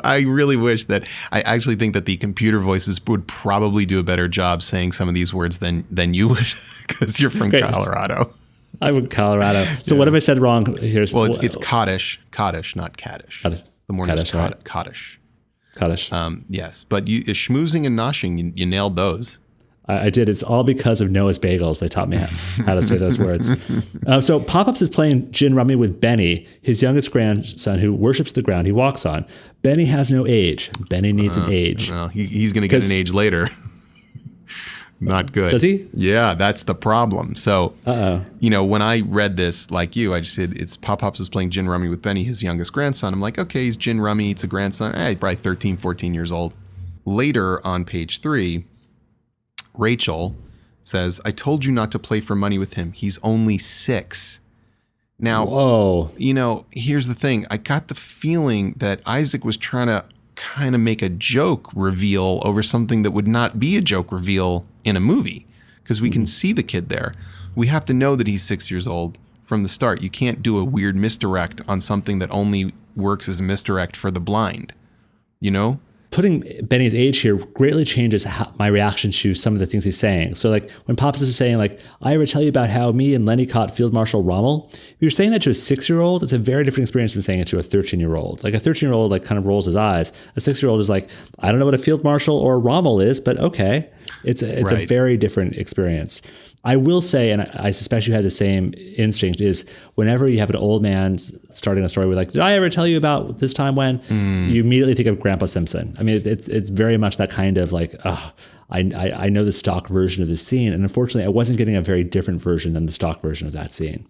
I really wish that I actually think that the computer voices would probably do a better job saying some of these words than you would, because you're from Colorado. I'm from Colorado. So what have I said wrong here? Well, it's Kaddish, not Kaddish. The mourner's Kaddish. Kaddish. Yes, but schmoozing and noshing, you nailed those. I did. It's all because of Noah's Bagels. They taught me how to say those words. So Popups is playing gin rummy with Benny, his youngest grandson, who worships the ground he walks on. Benny has no age. Benny needs an age. Well, he's going to get an age later. Not good. Does he? Yeah, that's the problem. So, when I read this, like you, I just said it's Popups is playing gin rummy with Benny, his youngest grandson. I'm like, okay, he's gin rummy. It's a grandson. He's probably 13, 14 years old. Later on page 3, Rachel says, I told you not to play for money with him. He's only 6. Now, whoa. Here's the thing. I got the feeling that Isaac was trying to kind of make a joke reveal over something that would not be a joke reveal in a movie, because we can see the kid there. We have to know that he's 6 years old from the start. You can't do a weird misdirect on something that only works as a misdirect for the blind, Putting Benny's age here greatly changes my reaction to some of the things he's saying. So like when Pops is saying like, I ever tell you about how me and Lenny caught Field Marshal Rommel? If you're saying that to a 6-year-old, it's a very different experience than saying it to a 13-year-old. Like a 13-year-old like kind of rolls his eyes. A 6-year-old is like, I don't know what a Field Marshal or Rommel is, but okay. It's a very different experience. I will say, and I suspect you had the same instinct, is whenever you have an old man starting a story with like, did I ever tell you about this time when? You immediately think of Grandpa Simpson. I mean, it's very much that kind of like, I know the stock version of the scene. And unfortunately, I wasn't getting a very different version than the stock version of that scene.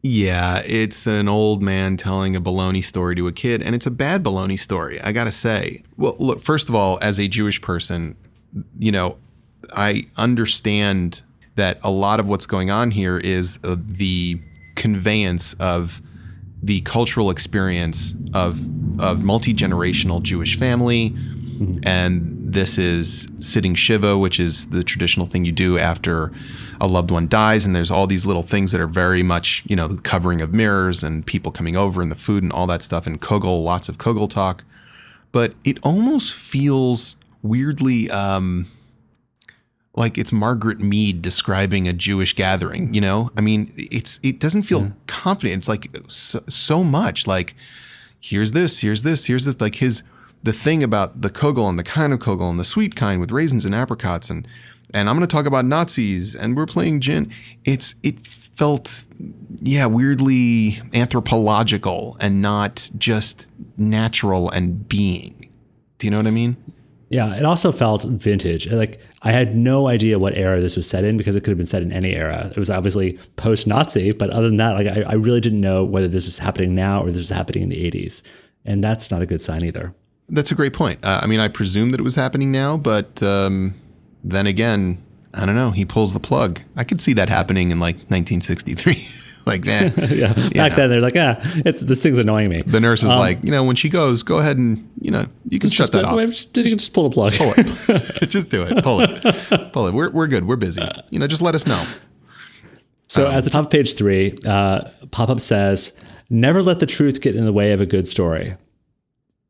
Yeah, it's an old man telling a baloney story to a kid, and it's a bad baloney story, I got to say. Well, look, first of all, as a Jewish person, I understand that a lot of what's going on here is the conveyance of the cultural experience of multi-generational Jewish family. And this is sitting Shiva, which is the traditional thing you do after a loved one dies. And there's all these little things that are very much, the covering of mirrors and people coming over and the food and all that stuff, and kugel, lots of kugel talk. But it almost feels weirdly like it's Margaret Mead describing a Jewish gathering, I mean, it doesn't feel confident. It's like so much like, here's this, like the thing about the kugel and the kind of kugel and the sweet kind with raisins and apricots and I'm going to talk about Nazis and we're playing gin. It felt, weirdly anthropological and not just natural and being. Do you know what I mean? Yeah, it also felt vintage. Like I had no idea what era this was set in because it could have been set in any era. It was obviously post-Nazi, but other than that, like I really didn't know whether this was happening now or this was happening in the 80s. And that's not a good sign either. That's a great point. I mean, I presume that it was happening now, but then again, I don't know. He pulls the plug. I could see that happening in like 1963. Like, man. Back then, they're like, this thing's annoying me. The nurse is like, when she goes, go ahead and, you can shut that off. You can just pull the plug. Pull it. Just do it. Pull it. Pull it. We're good. We're busy. Just let us know. So at the top of page 3, Popup says, never let the truth get in the way of a good story.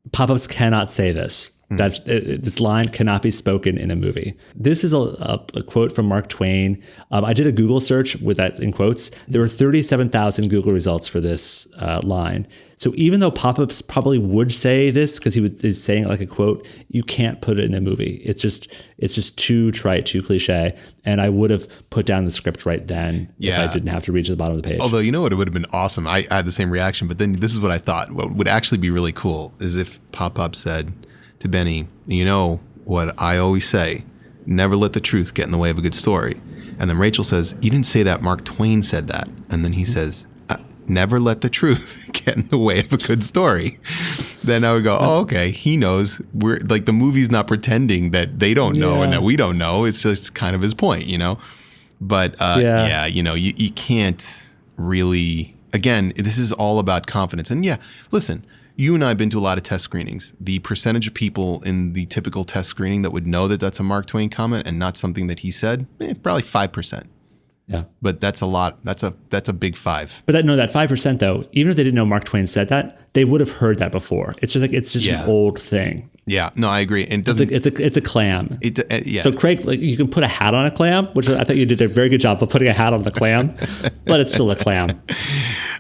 Popups cannot say this. This line cannot be spoken in a movie. This is a quote from Mark Twain. I did a Google search with that in quotes. There were 37,000 Google results for this line. So even though Popups probably would say this because he's saying like a quote, you can't put it in a movie. It's just too trite, too cliche. And I would have put down the script right then if I didn't have to reach the bottom of the page. Although, it would have been awesome. I had the same reaction, but then this is what I thought. What would actually be really cool is if Pop-Up said to Benny, what I always say, never let the truth get in the way of a good story. And then Rachel says, you didn't say that, Mark Twain said that. And then he says, never let the truth get in the way of a good story. Then I would go, oh, okay, he knows. We're like, the movie's not pretending that they don't know and that we don't know. It's just kind of his point, But you can't really, again, this is all about confidence. And listen, you and I have been to a lot of test screenings. The percentage of people in the typical test screening that would know that that's a Mark Twain comment and not something that he said, probably 5%. Yeah. But that's a lot. That's a big 5. But that 5% though, even if they didn't know Mark Twain said that, they would have heard that before. It's just an old thing. Yeah, no, I agree. And it's a clam. So Craig, like, you can put a hat on a clam, which I thought you did a very good job of putting a hat on the clam, but it's still a clam.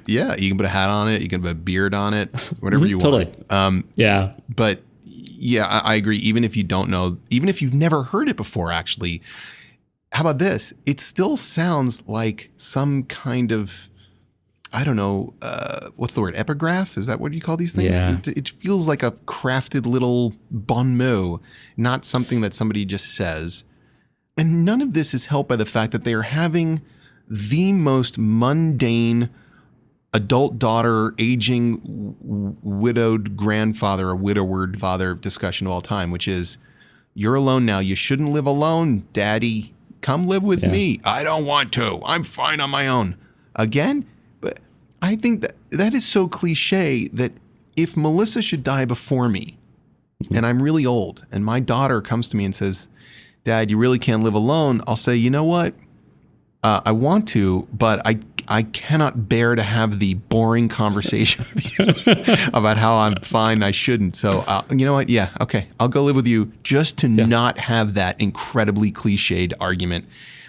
Yeah, you can put a hat on it. You can put a beard on it, whatever you want. Totally. But I agree. Even if you don't know, even if you've never heard it before, actually, how about this? It still sounds like some kind of, I don't know, what's the word? Epigraph? Is that what you call these things? Yeah. It feels like a crafted little bon mot, not something that somebody just says. And none of this is helped by the fact that they are having the most mundane adult daughter, aging widowed grandfather or widowered father discussion of all time, which is, you're alone now. You shouldn't live alone, Daddy. Come live with me. I don't want to. I'm fine on my own. Again, but I think that is so cliche that if Melissa should die before me and I'm really old and my daughter comes to me and says, Dad, you really can't live alone, I'll say, you know what? I want to, but I cannot bear to have the boring conversation with you about how I'm fine, I shouldn't. So, you know what? Yeah, okay. I'll go live with you just to not have that incredibly cliched argument.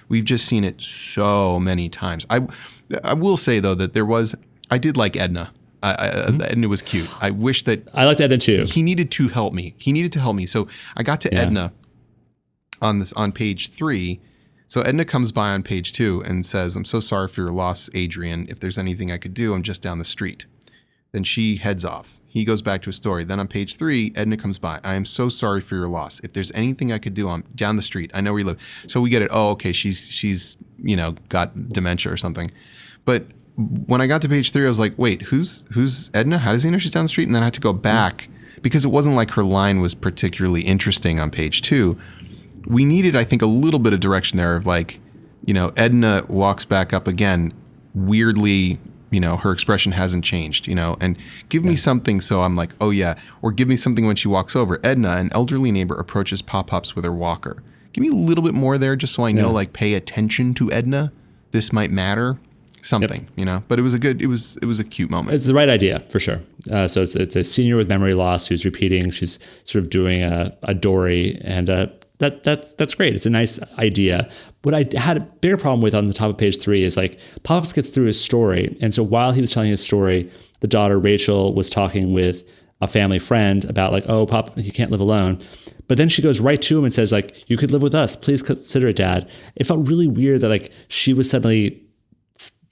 We've just seen it so many times. I will say, though, that I did like Edna. Edna was cute. I wish that... I liked Edna, too. He needed to help me. So I got to Edna on page 3. So Edna comes by on page 2 and says, I'm so sorry for your loss, Adrian. If there's anything I could do, I'm just down the street. Then she heads off. He goes back to his story. Then on page 3, Edna comes by. I am so sorry for your loss. If there's anything I could do, I'm down the street. I know where you live. So we get it. Oh, okay. She's got dementia or something. But when I got to page 3, I was like, wait, who's Edna? How does he know she's down the street? And then I had to go back because it wasn't like her line was particularly interesting on page 2. We needed, I think, a little bit of direction there of like, Edna walks back up again. Weirdly, her expression hasn't changed, and give me something so I'm like, oh yeah. Or give me something when she walks over. Edna, an elderly neighbor, approaches Popups with her walker. Give me a little bit more there just so I know, like, pay attention to Edna. This might matter. Something, but it was a cute moment. It's the right idea for sure. So it's a senior with memory loss who's repeating. She's sort of doing a Dory, and that's great. It's a nice idea. What I had a bigger problem with on the top of page 3 is like Pops gets through his story, and so while he was telling his story, the daughter Rachel was talking with a family friend about like, oh, Pop, he can't live alone. But then she goes right to him and says like, you could live with us. Please consider it, Dad. It felt really weird that like she was suddenly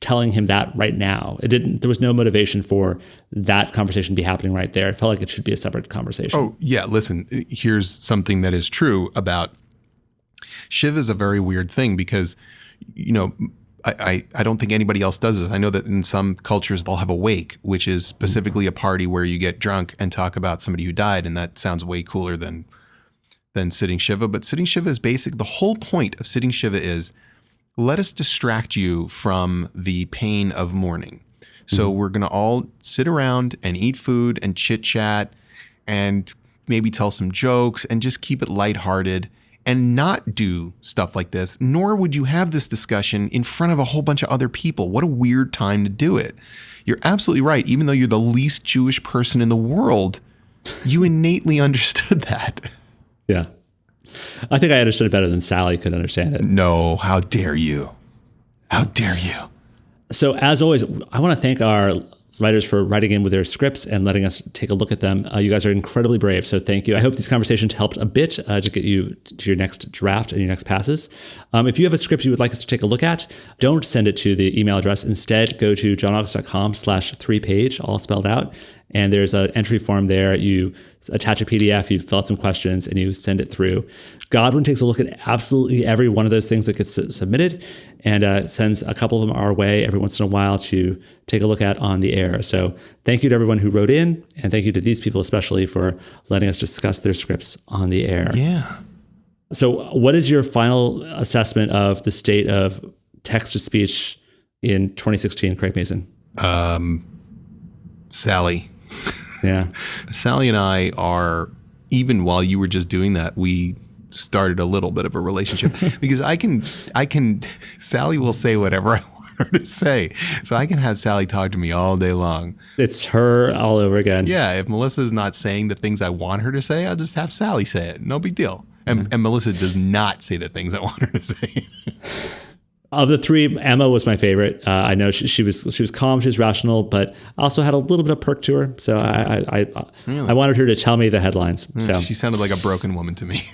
telling him that right now. There was no motivation for that conversation to be happening right there. It felt like it should be a separate conversation. Oh, yeah. Listen, here's something that is true about Shiv is a very weird thing because, I don't think anybody else does this. I know that in some cultures they'll have a wake, which is specifically a party where you get drunk and talk about somebody who died. And that sounds way cooler than sitting Shiva. But sitting Shiva is the whole point of sitting Shiva is, let us distract you from the pain of mourning. So we're going to all sit around and eat food and chit chat and maybe tell some jokes and just keep it lighthearted and not do stuff like this. Nor would you have this discussion in front of a whole bunch of other people. What a weird time to do it. You're absolutely right. Even though you're the least Jewish person in the world, you innately understood that. Yeah. I think I understood it better than Sally could understand it. No, how dare you? How dare you? So as always, I want to thank our writers for writing in with their scripts and letting us take a look at them. You guys are incredibly brave, so thank you. I hope these conversations helped a bit to get you to your next draft and your next passes. If you have a script you would like us to take a look at, don't send it to the email address. Instead, go to johnaugust.com/3page, all spelled out. And there's an entry form there. You attach a PDF, you fill out some questions, and you send it through. Godwin takes a look at absolutely every one of those things that gets submitted and sends a couple of them our way every once in a while to take a look at on the air. So thank you to everyone who wrote in, and thank you to these people especially for letting us discuss their scripts on the air. Yeah. So what is your final assessment of the state of text-to-speech in 2016, Craig Mason? Sally. Yeah. Sally and I are, even while you were just doing that, we started a little bit of a relationship because I can, Sally will say whatever I want her to say. So I can have Sally talk to me all day long. It's her all over again. Yeah. If Melissa's not saying the things I want her to say, I'll just have Sally say it. No big deal. And Melissa does not say the things I want her to say. Of the three, Emma was my favorite. I know she was calm, she was rational, but also had a little bit of perk to her. So I wanted her to tell me the headlines. So she sounded like a broken woman to me.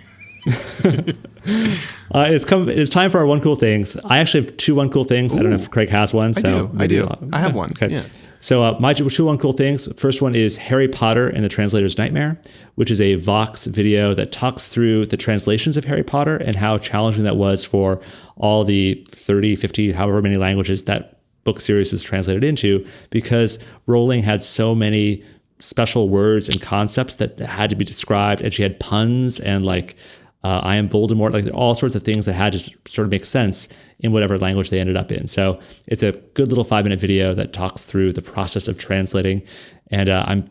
It's time for our one cool things. I actually have two one cool things. Ooh. I don't know if Craig has one. I do. I have one. Okay. Yeah. So my two uncool things. First one is Harry Potter and the Translator's Nightmare, which is a Vox video that talks through the translations of Harry Potter and how challenging that was for all the 30, 50, however many languages that book series was translated into, because Rowling had so many special words and concepts that had to be described, and she had puns and like I am Voldemort, like all sorts of things that had to sort of make sense in whatever language they ended up in. So it's a good little 5-minute video that talks through the process of translating. And I'm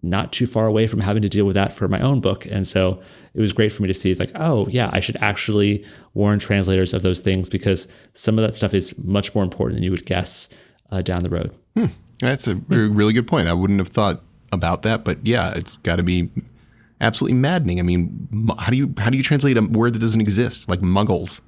not too far away from having to deal with that for my own book. And so it was great for me to see, it's like, oh yeah, I should actually warn translators of those things, because some of that stuff is much more important than you would guess down the road. That's a really good point. I wouldn't have thought about that, but yeah, it's got to be absolutely maddening. I mean, how do you translate a word that doesn't exist, like muggles?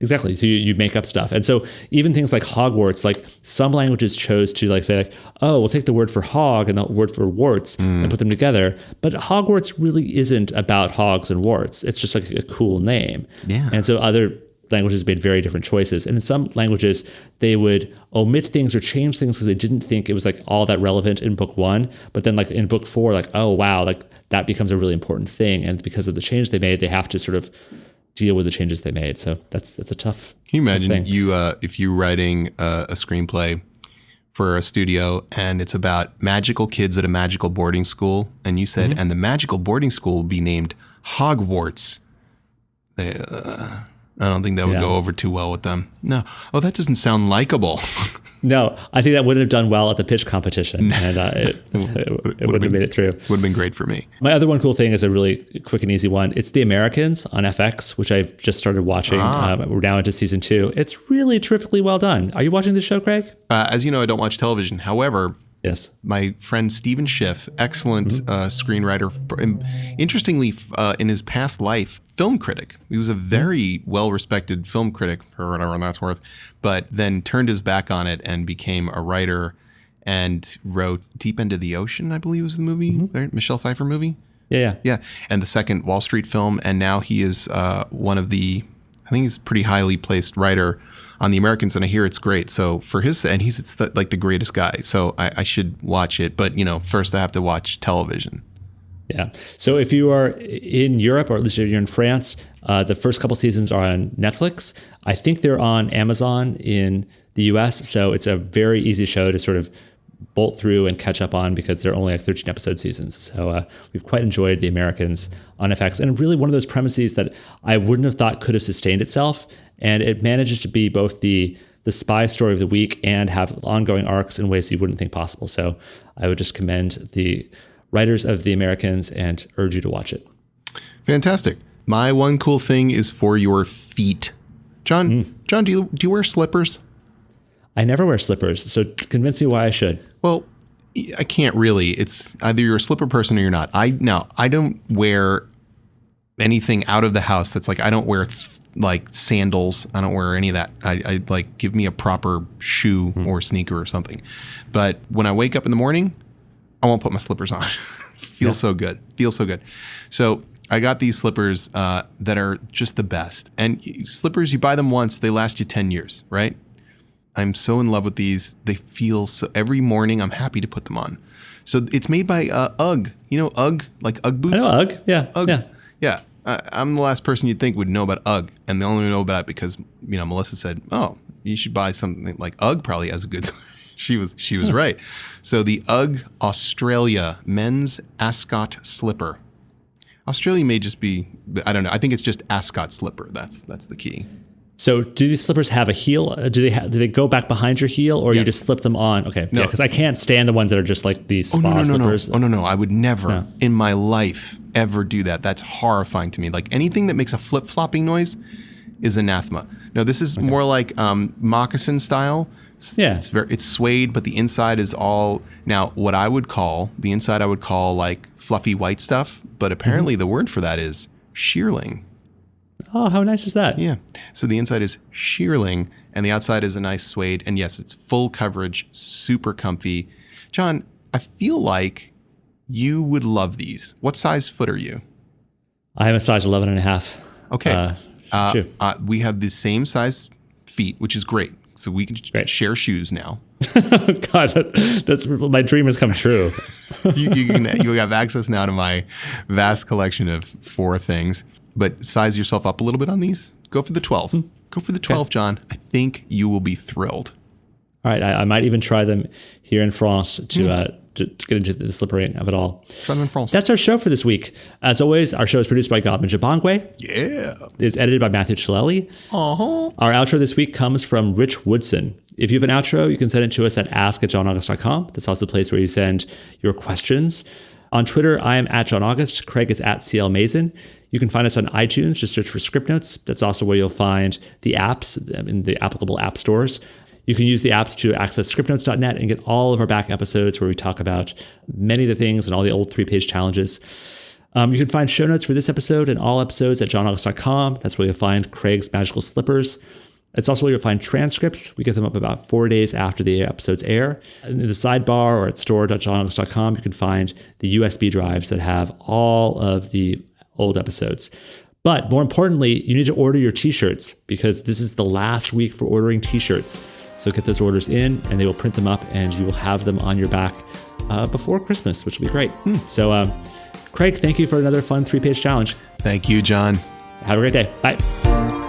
Exactly. So you make up stuff. And so even things like Hogwarts, like some languages chose to like say like, oh, we'll take the word for hog and the word for warts and put them together. But Hogwarts really isn't about hogs and warts. It's just like a cool name. Yeah. And so other languages made very different choices. And in some languages, they would omit things or change things because they didn't think it was like all that relevant in book 1. But then like in book 4, like, oh, wow, like that becomes a really important thing. And because of the change they made, they have to sort of deal with the changes they made. So that's a tough Can you imagine thing. if you're writing a screenplay for a studio and it's about magical kids at a magical boarding school, and you said, and the magical boarding school will be named Hogwarts. I don't think that would go over too well with them. No. Oh, that doesn't sound likable. No, I think that wouldn't have done well at the pitch competition, and it wouldn't have made it through. Would have been great for me. My other one cool thing is a really quick and easy one. It's The Americans on FX, which I've just started watching. We're now into season 2. It's really terrifically well done. Are you watching this show, Craig? As you know, I don't watch television. However, yes, my friend Stephen Schiff, excellent screenwriter, interestingly, in his past life, film critic. He was a very well-respected film critic, or whatever that's worth, but then turned his back on it and became a writer and wrote Deep End of the Ocean, I believe was the movie, right? Michelle Pfeiffer movie? Yeah. And the second Wall Street film, and now he is one of the, I think he's a pretty highly placed writer on The Americans, and I hear it's great. So for his, and he's like the greatest guy. So I should watch it, but first I have to watch television. Yeah. So if you are in Europe, or at least if you're in France, the first couple seasons are on Netflix. I think they're on Amazon in the US. So it's a very easy show to sort of bolt through and catch up on, because they're only like 13 episode seasons. So we've quite enjoyed The Americans on FX, and really one of those premises that I wouldn't have thought could have sustained itself. And it manages to be both the spy story of the week and have ongoing arcs in ways you wouldn't think possible. So I would just commend the writers of The Americans and urge you to watch it. Fantastic. My one cool thing is for your feet. John, do you wear slippers? I never wear slippers, so convince me why I should. Well, I can't really. It's either you're a slipper person or you're not. I don't wear anything out of the house that's like, I don't wear like sandals. I don't wear any of that. I like, give me a proper shoe or sneaker or something. But when I wake up in the morning, I won't put my slippers on. Feels so good. So I got these slippers that are just the best. And slippers, you buy them once, they last you 10 years, right? I'm so in love with these. They feel so, every morning I'm happy to put them on. So it's made by UGG. You know UGG, like UGG boots? I know UGG, yeah. UGG. Yeah. I'm the last person you'd think would know about UGG. And they only know about it because, Melissa said, oh, you should buy something like UGG probably has a good She was right. So the UGG Australia men's Ascot slipper. Australia may just be, I don't know. I think it's just Ascot slipper. That's the key. So do these slippers have a heel? Do they go back behind your heel, or you just slip them on? Okay. No. Yeah, because I can't stand the ones that are just like these spa slippers. No. I would never in my life ever do that. That's horrifying to me. Like anything that makes a flip-flopping noise is anathema. No, this is more like moccasin style. Yeah. It's suede, but the inside is all, now what I would call, the inside I would call like fluffy white stuff, but apparently the word for that is shearling. Oh, how nice is that? Yeah. So the inside is shearling and the outside is a nice suede. And yes, it's full coverage, super comfy. John, I feel like you would love these. What size foot are you? I am a size 11 and a half. Okay. We have the same size feet, which is great. So we can share shoes now. God, that's my dream has come true. You have access now to my vast collection of 4 things, but size yourself up a little bit on these. Go for the 12. Go for the 12, okay. John. I think you will be thrilled. All right, I might even try them here in France to get into the slippering of it all. Try them in France. That's our show for this week. As always, our show is produced by Godwin Jabangwe. Yeah. It's edited by Matthew Chilelli. Uh-huh. Our outro this week comes from Rich Woodson. If you have an outro, you can send it to us at ask@johnaugust.com. That's also the place where you send your questions. On Twitter, I am at John August. Craig is at CL Mason. You can find us on iTunes. Just search for Scriptnotes. That's also where you'll find the apps in the applicable app stores. You can use the apps to access scriptnotes.net and get all of our back episodes where we talk about many of the things and all the old 3-page challenges. You can find show notes for this episode and all episodes at johnaugust.com. That's where you'll find Craig's magical slippers. It's also where you'll find transcripts. We get them up about 4 days after the episodes air. In the sidebar or at store.johnaugust.com, you can find the USB drives that have all of the old episodes. But more importantly, you need to order your t-shirts because this is the last week for ordering t-shirts. So get those orders in and they will print them up and you will have them on your back before Christmas, which will be great. So Craig, thank you for another fun 3-page challenge. Thank you, John. Have a great day. Bye.